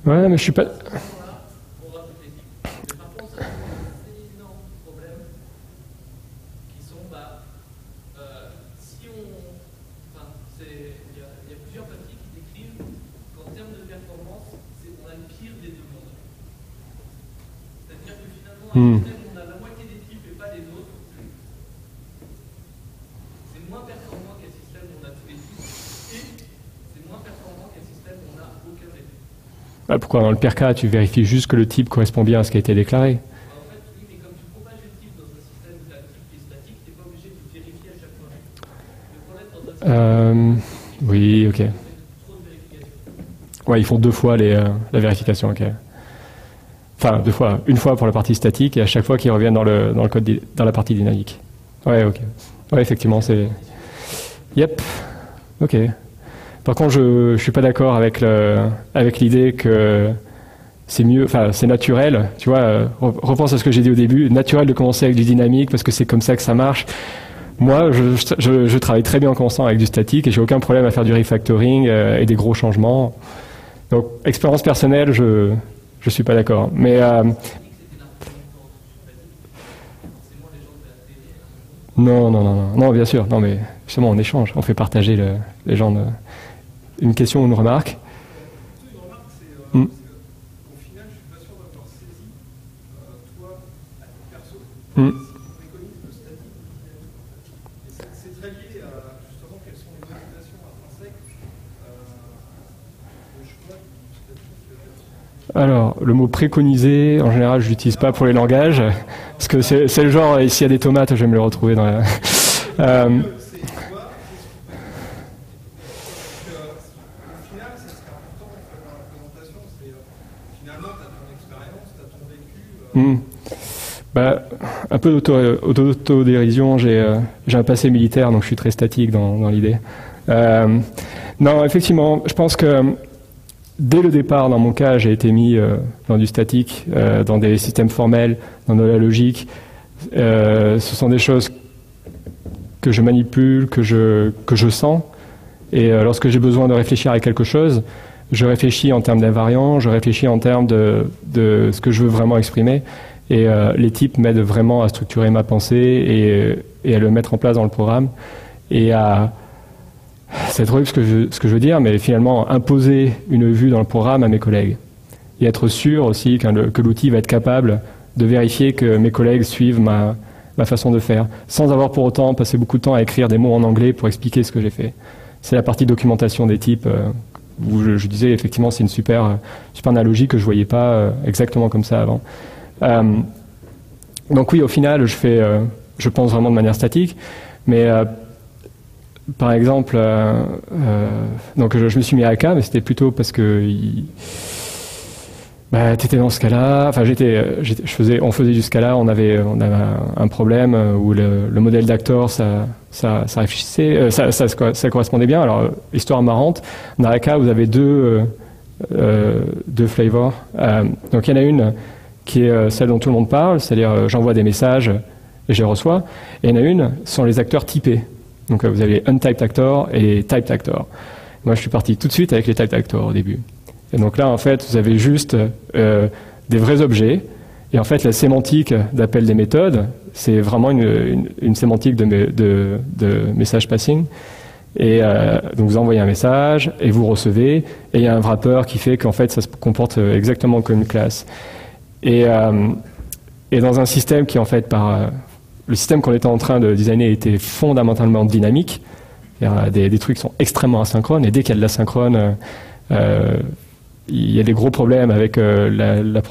Ouais, mais je suis pas... Par contre, ça pose d'énormes problèmes qui sont, si on... Enfin, il y a plusieurs papiers qui décrivent qu'en termes de performance, on a le pire des deux mondes. C'est-à-dire que finalement, un système où on a la moitié des types et pas les autres, c'est moins performant qu'un système où on a tous les types, et c'est moins performant qu'un système où on n'a aucun des types. Pourquoi dans le pire cas, tu vérifies juste que le type correspond bien à ce qui a été déclaré? En fait, oui, mais comme tu propages le type dans un système où tu as le type qui est statique, tu n'es pas obligé de vérifier à chaque fois. Le problème dans un système oui, ok. trop de vérification. Ouais, ils font 2 fois la vérification, ok. Enfin, 2 fois. Une fois pour la partie statique et à chaque fois qu'ils reviennent dans le code, dans la partie dynamique. Ouais, ok. Ouais, effectivement, c'est... Yep. Ok. Par contre, je suis pas d'accord avec l'idée que c'est mieux, enfin, c'est naturel. Tu vois, repense à ce que j'ai dit au début. Naturel de commencer avec du dynamique parce que c'est comme ça que ça marche. Moi, je travaille très bien en commençant avec du statique et j'ai aucun problème à faire du refactoring et des gros changements. Donc, expérience personnelle, je suis pas d'accord. Mais non, bien sûr. Non, mais justement, on échange, on fait partager les gens. Une question ou une remarque? Une remarque, c'est parce qu'au final, je suis pas sûr d'avoir saisi, toi, à titre perso, si tu préconises le statique ou le dynamique. Et c'est très lié à justement quelles sont les motivations intrinsèques au choix du statique. Alors, le mot préconiser, en général, je l'utilise pas pour les langages, parce que c'est le genre, s'il y a des tomates, je vais me les retrouver dans la... Un peu d'autodérision, j'ai un passé militaire, donc je suis très statique dans l'idée. Non, effectivement, je pense que dès le départ, dans mon cas, j'ai été mis dans du statique, dans des systèmes formels, dans de la logique. Ce sont des choses que je manipule, que je sens. Et lorsque j'ai besoin de réfléchir à quelque chose, je réfléchis en termes d'invariants, je réfléchis en termes de ce que je veux vraiment exprimer. Et les types m'aident vraiment à structurer ma pensée et à le mettre en place dans le programme. Et c'est drôle ce que je veux dire, mais finalement imposer une vue dans le programme à mes collègues. Et être sûr aussi que l'outil va être capable de vérifier que mes collègues suivent ma façon de faire, sans avoir pour autant passé beaucoup de temps à écrire des mots en anglais pour expliquer ce que j'ai fait. C'est la partie documentation des types où je disais effectivement c'est une super analogie que je voyais pas exactement comme ça avant. Donc oui, au final, je pense vraiment de manière statique, mais par exemple, donc je me suis mis à AK, mais c'était plutôt parce que t'étais dans ce cas-là. Enfin, on faisait du Scala, on avait un problème où le modèle d'acteur, ça réfléchissait, ça correspondait bien. Alors, histoire marrante, dans AK, vous avez deux flavors. Donc, il y en a une qui est celle dont tout le monde parle, c'est-à-dire j'envoie des messages et je les reçois. Et il y en a une, ce sont les acteurs typés. Donc, vous avez untyped actor et typed actor. Moi, je suis parti tout de suite avec les typed actors au début. Et donc là, en fait, vous avez juste des vrais objets. Et en fait, la sémantique d'appel des méthodes, c'est vraiment une sémantique de message passing. Et donc vous envoyez un message et vous recevez. Et il y a un wrapper qui fait qu'en fait, ça se comporte exactement comme une classe. Et dans un système qui, en fait, le système qu'on était en train de designer était fondamentalement dynamique. Des trucs qui sont extrêmement asynchrones, et dès qu'il y a de l'asynchrone, il y a des gros problèmes avec la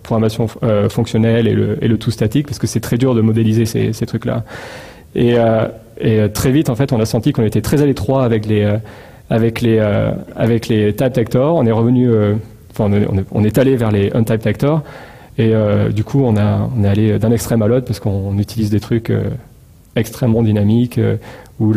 programmation fonctionnelle et le tout statique, parce que c'est très dur de modéliser ces trucs-là. Et très vite, en fait, on a senti qu'on était très à l'étroit avec les type vectors. On est revenu, on est allé vers les untyped vectors. Et du coup, on est allé d'un extrême à l'autre parce qu'on utilise des trucs extrêmement dynamiques où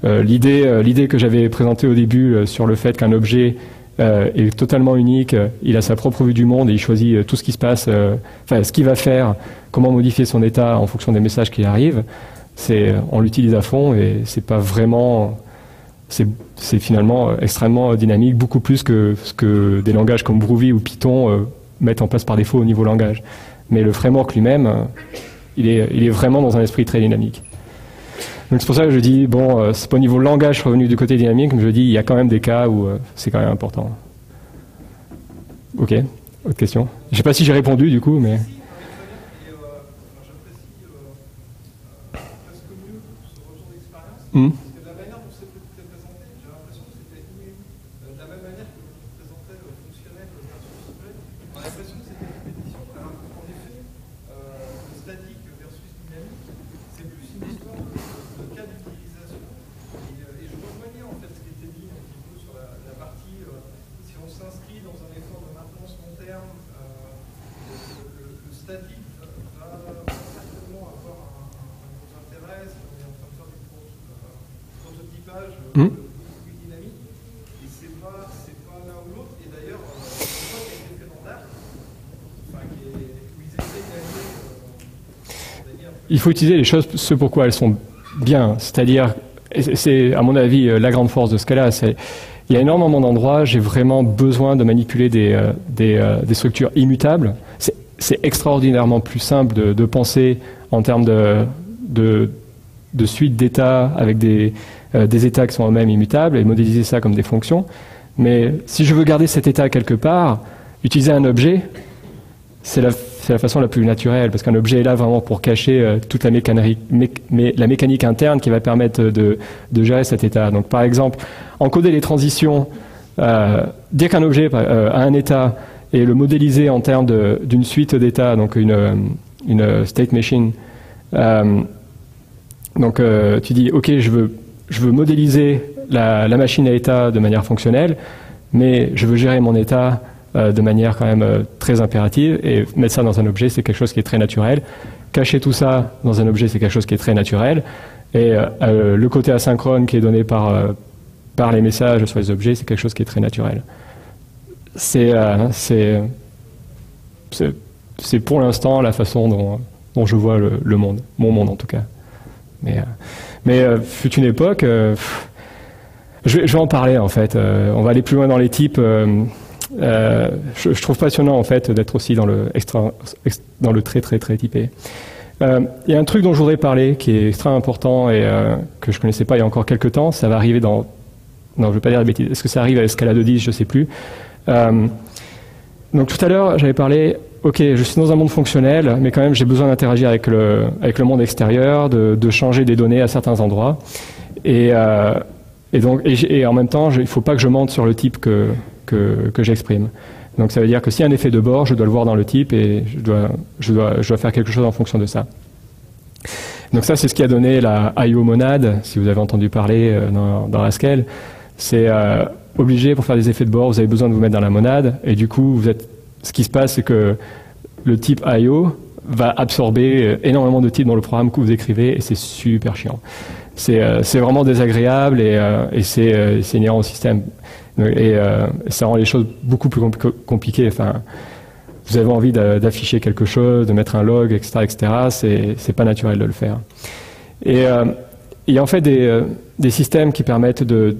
l'idée que j'avais présentée au début sur le fait qu'un objet est totalement unique, il a sa propre vue du monde et il choisit tout ce qui se passe, ce qu'il va faire, comment modifier son état en fonction des messages qui arrivent, on l'utilise à fond et c'est pas vraiment... C'est finalement extrêmement dynamique, beaucoup plus que ce que des langages comme Groovy ou Python mettent en place par défaut au niveau langage. Mais le framework lui-même, il est vraiment dans un esprit très dynamique. Donc c'est pour ça que je dis, bon, c'est pas au niveau langage, je suis revenu du côté dynamique, mais je dis, il y a quand même des cas où c'est quand même important. Ok, autre question. Je sais pas si j'ai répondu du coup, mais... Il faut utiliser les choses ce pourquoi elles sont bien, c'est-à-dire, c'est à mon avis la grande force de ce cas-là, il y a énormément d'endroits, j'ai vraiment besoin de manipuler des structures immutables. C'est extraordinairement plus simple de penser en termes de suite d'états avec des états qui sont eux-mêmes immutables et modéliser ça comme des fonctions. Mais si je veux garder cet état quelque part, utiliser un objet, c'est la façon la plus naturelle, parce qu'un objet est là vraiment pour cacher toute la mécanique interne qui va permettre de gérer cet état. Donc par exemple, encoder les transitions, dire qu'un objet a un état et le modéliser en termes d'une suite d'états, donc une state machine. Donc tu dis, ok, je veux modéliser la machine à état de manière fonctionnelle, mais je veux gérer mon état de manière quand même très impérative, et mettre ça dans un objet, c'est quelque chose qui est très naturel. Cacher tout ça dans un objet, c'est quelque chose qui est très naturel. Et le côté asynchrone qui est donné par les messages sur les objets, c'est quelque chose qui est très naturel. C'est pour l'instant la façon dont je vois le monde, mon monde en tout cas. Mais fut une époque, je vais en parler en fait. On va aller plus loin dans les types. Je trouve passionnant en fait d'être aussi dans le très très très typé. Il y a un truc dont je voudrais parler qui est extrêmement important et que je connaissais pas il y a encore quelques temps. Ça va arriver dans... Non, je ne vais pas dire de bêtises. Est-ce que ça arrive à l'escalade de 10? Je ne sais plus. Donc tout à l'heure, j'avais parlé, ok, je suis dans un monde fonctionnel, mais quand même j'ai besoin d'interagir avec le monde extérieur, de changer des données à certains endroits. Et en même temps, il ne faut pas que je mente sur le type que j'exprime. Donc ça veut dire que s'il y a un effet de bord, je dois le voir dans le type et je dois faire quelque chose en fonction de ça. Donc ça, c'est ce qui a donné la IO monade, si vous avez entendu parler dans Haskell. C'est obligé pour faire des effets de bord, vous avez besoin de vous mettre dans la monade, et du coup, ce qui se passe, c'est que le type IO va absorber énormément de types dans le programme que vous écrivez, et c'est super chiant. C'est vraiment désagréable et c'est inhérent au système. Et ça rend les choses beaucoup plus compliquées. Enfin, vous avez envie d'afficher quelque chose, de mettre un log, etc., c'est pas naturel de le faire. Et il y a en fait des systèmes qui permettent de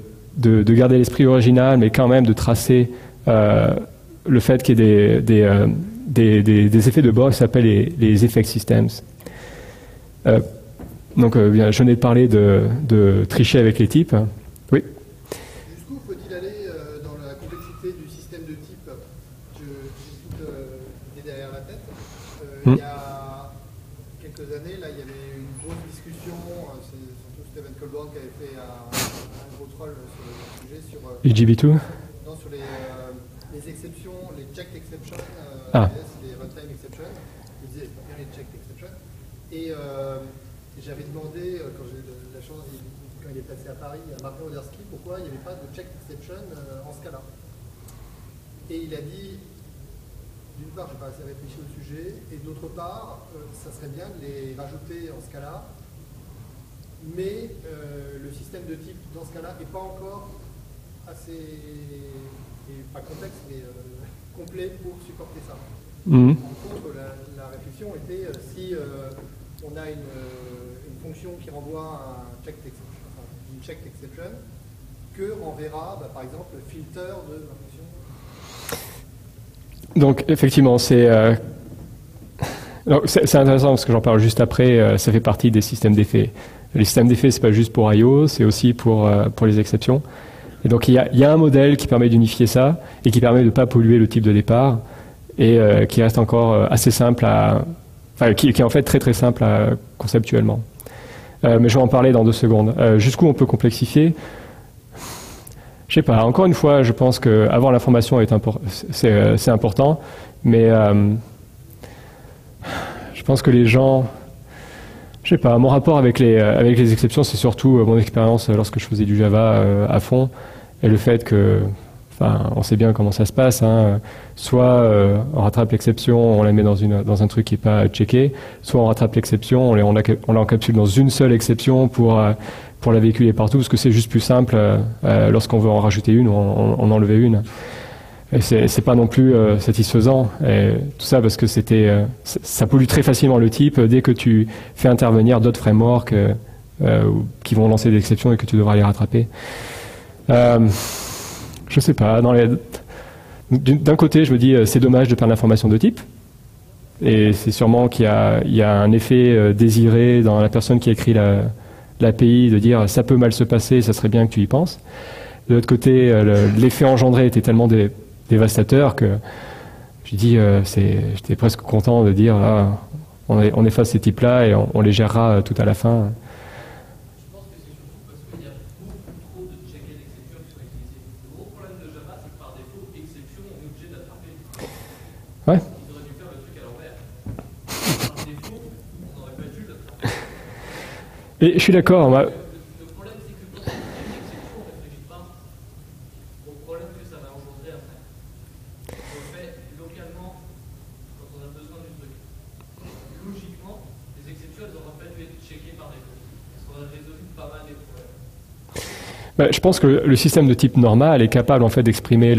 garder l'esprit original, mais quand même de tracer le fait qu'il y ait des effets de bord qui s'appellent les effect systems. Donc, je venais de parler de tricher avec les types. Oui. Jusqu'où faut-il aller dans la complexité du système de type? Je cite idée derrière la tête. Mm. Il y a quelques années, là, il y avait une grosse discussion, c'est surtout Stephen Colborn qui avait fait un gros troll sur le sujet, sur, EGB2 non, sur les exceptions, les checked exceptions, les runtime exceptions. Il disait bien les checked exceptions. Et j'avais demandé, quand j'ai eu la chance, quand il est passé à Paris, à Martin Odersky, pourquoi il n'y avait pas de checked exception en Scala. Et il a dit, d'une part, je n'ai pas assez réfléchi au sujet, et d'autre part, ça serait bien de les rajouter en Scala, mais le système de type dans Scala n'est pas encore assez, et pas complexe, mais complet pour supporter ça. Mm. En contre, la réflexion était si on a une fonction qui renvoie à une checked exception, que renverra, par exemple, le filter de la fonction. Donc effectivement, c'est intéressant parce que j'en parle juste après, ça fait partie des systèmes d'effets. Les systèmes d'effets, c'est pas juste pour I/O, c'est aussi pour les exceptions. Et donc il y a un modèle qui permet d'unifier ça et qui permet de ne pas polluer le type de départ et qui reste encore assez simple qui est en fait très très simple conceptuellement. Mais je vais en parler dans 2 secondes. Jusqu'où on peut complexifier? Je sais pas, encore une fois, je pense qu'avoir l'information c'est important, mais je pense que les gens, je sais pas, mon rapport avec les exceptions, c'est surtout mon expérience lorsque je faisais du Java à fond, et le fait que, on sait bien comment ça se passe, hein, soit on rattrape l'exception, on la met dans un truc qui n'est pas checké, soit on rattrape l'exception, on l'encapsule dans une seule exception pour la véhiculer partout, parce que c'est juste plus simple lorsqu'on veut en rajouter une ou en enlever une. Et c'est pas non plus satisfaisant. Et tout ça parce que ça pollue très facilement le type dès que tu fais intervenir d'autres frameworks qui vont lancer des exceptions et que tu devras les rattraper. Je sais pas. D'un côté, je me dis c'est dommage de perdre l'information de type. Et c'est sûrement qu'il y a un effet désiré dans la personne qui a écrit l'API de dire ça peut mal se passer, ça serait bien que tu y penses. De l'autre côté, l'effet engendré était tellement dévastateur que je dis j'étais presque content de dire on efface ces types-là et on les gérera tout à la fin. Je pense que c'est surtout parce qu'il y a beaucoup trop de checked exceptions qui sont utilisés. Le gros problème de Java, c'est que par défaut, exception, on est obligé d'attraper. Ouais. Ils auraient dû faire le truc à l'envers. Par défaut, on n'aurait pas dû l'attraper. Et je suis d'accord. Le problème, c'est que quand on fait une exception, on ne réfléchit pas au problème que ça va engendrer après. On le fait localement quand on a besoin du truc. Logiquement, les exceptions, elles n'auraient pas dû être checkées par défaut. Elles auraient résolu pas mal des problèmes. Je pense que le système de type normal est capable en fait d'exprimer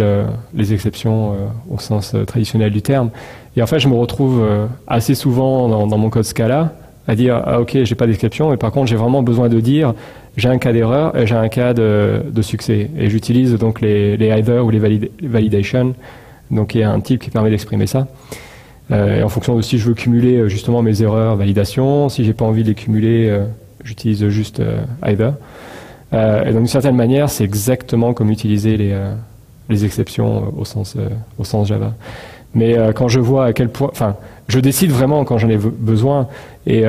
les exceptions au sens traditionnel du terme. Et en fait, je me retrouve assez souvent dans mon code Scala à dire ok, j'ai pas d'exception, mais par contre j'ai vraiment besoin de dire j'ai un cas d'erreur et j'ai un cas de succès. Et j'utilise donc les either ou les validation. Donc il y a un type qui permet d'exprimer ça. Et en fonction de si je veux cumuler justement mes erreurs, validation, si j'ai pas envie de les cumuler, j'utilise juste either. Et donc d'une certaine manière, c'est exactement comme utiliser les exceptions au sens Java. Mais quand je vois à quel point, je décide vraiment quand j'en ai besoin. Et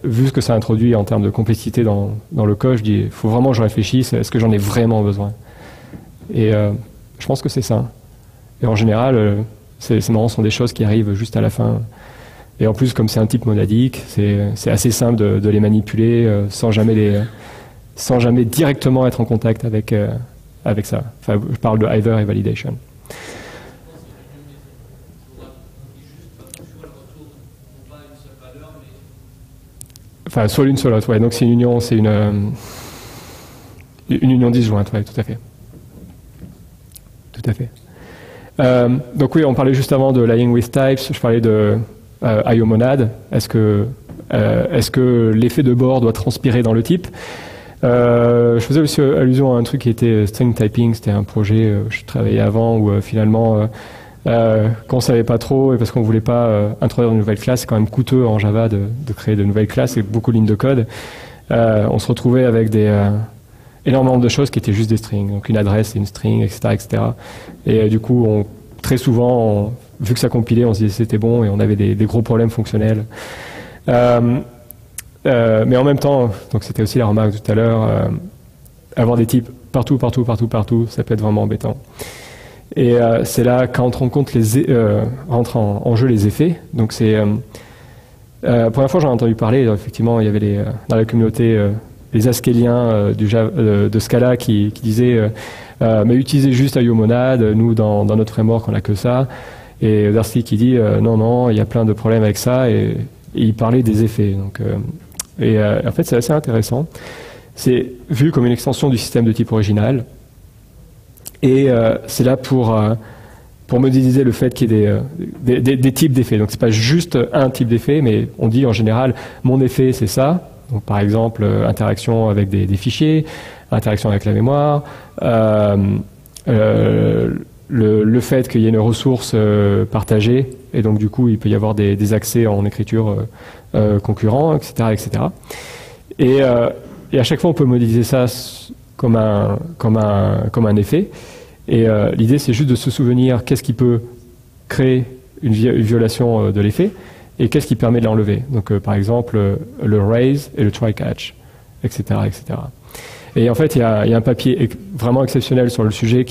vu ce que ça introduit en termes de complexité dans le code, je dis, il faut vraiment que je réfléchisse. Est-ce que j'en ai vraiment besoin? Et je pense que c'est ça. Et en général, c'est marrant, ce sont des choses qui arrivent juste à la fin. Et en plus, comme c'est un type monadique, c'est assez simple de les manipuler sans jamais directement être en contact avec ça. Enfin, je parle de either et validation. Enfin, soit l'une, soit l'autre, ouais. Donc c'est une union, une union disjointe, ouais, tout à fait. Tout à fait. Donc oui, on parlait juste avant de lying with types, je parlais de IO monad. Est-ce que l'effet de bord doit transpirer dans le type? Je faisais aussi allusion à un truc qui était string typing, c'était un projet où je travaillais avant où finalement qu'on ne savait pas trop et parce qu'on ne voulait pas introduire de nouvelles classes, c'est quand même coûteux en Java de créer de nouvelles classes et beaucoup de lignes de code. On se retrouvait avec énormément de choses qui étaient juste des strings, donc une adresse et une string, etc. etc. Et du coup, très souvent, vu que ça compilait, on se disait c'était bon et on avait des gros problèmes fonctionnels. Mais en même temps, donc c'était aussi la remarque tout à l'heure, avoir des types partout, ça peut être vraiment embêtant. Et c'est là qu'entrent rentrent en jeu les effets. Donc c'est la première fois j'en ai entendu parler. Effectivement, il y avait dans la communauté les Haskelliens de Scala qui disaient mais utilisez juste IOMonad. Nous dans notre framework on n'a que ça. Et Oderski qui dit non, il y a plein de problèmes avec ça. Et il parlait des effets. Donc en fait c'est assez intéressant. C'est vu comme une extension du système de type original. Et c'est là pour modéliser le fait qu'il y ait des types d'effets. Donc c'est pas juste un type d'effet, mais on dit en général mon effet c'est ça. Donc par exemple interaction avec des fichiers, interaction avec la mémoire, le fait qu'il y ait une ressource partagée et donc du coup il peut y avoir des accès en écriture concurrents, etc., etc. Et à chaque fois on peut modéliser ça comme un effet. Et l'idée, c'est juste de se souvenir qu'est-ce qui peut créer une violation de l'effet et qu'est-ce qui permet de l'enlever. Donc, par exemple, le raise et le try catch, etc., etc. Et en fait, il y a un papier vraiment exceptionnel sur le sujet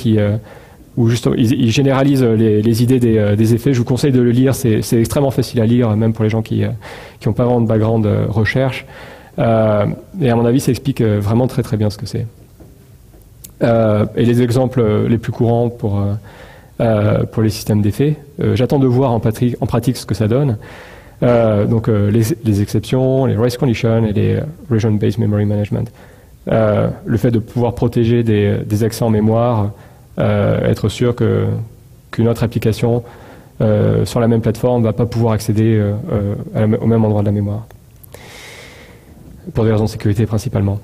où justement, il généralise les idées des effets. Je vous conseille de le lire. C'est extrêmement facile à lire, même pour les gens qui n'ont pas vraiment de background recherche. Et à mon avis, ça explique vraiment très très bien ce que c'est. Et les exemples les plus courants pour les systèmes d'effets. J'attends de voir en pratique ce que ça donne. Donc les exceptions, les race conditions et les region-based memory management. Le fait de pouvoir protéger des accès en mémoire, être sûr qu'une autre application sur la même plateforme ne va pas pouvoir accéder au même endroit de la mémoire. Pour des raisons de sécurité principalement.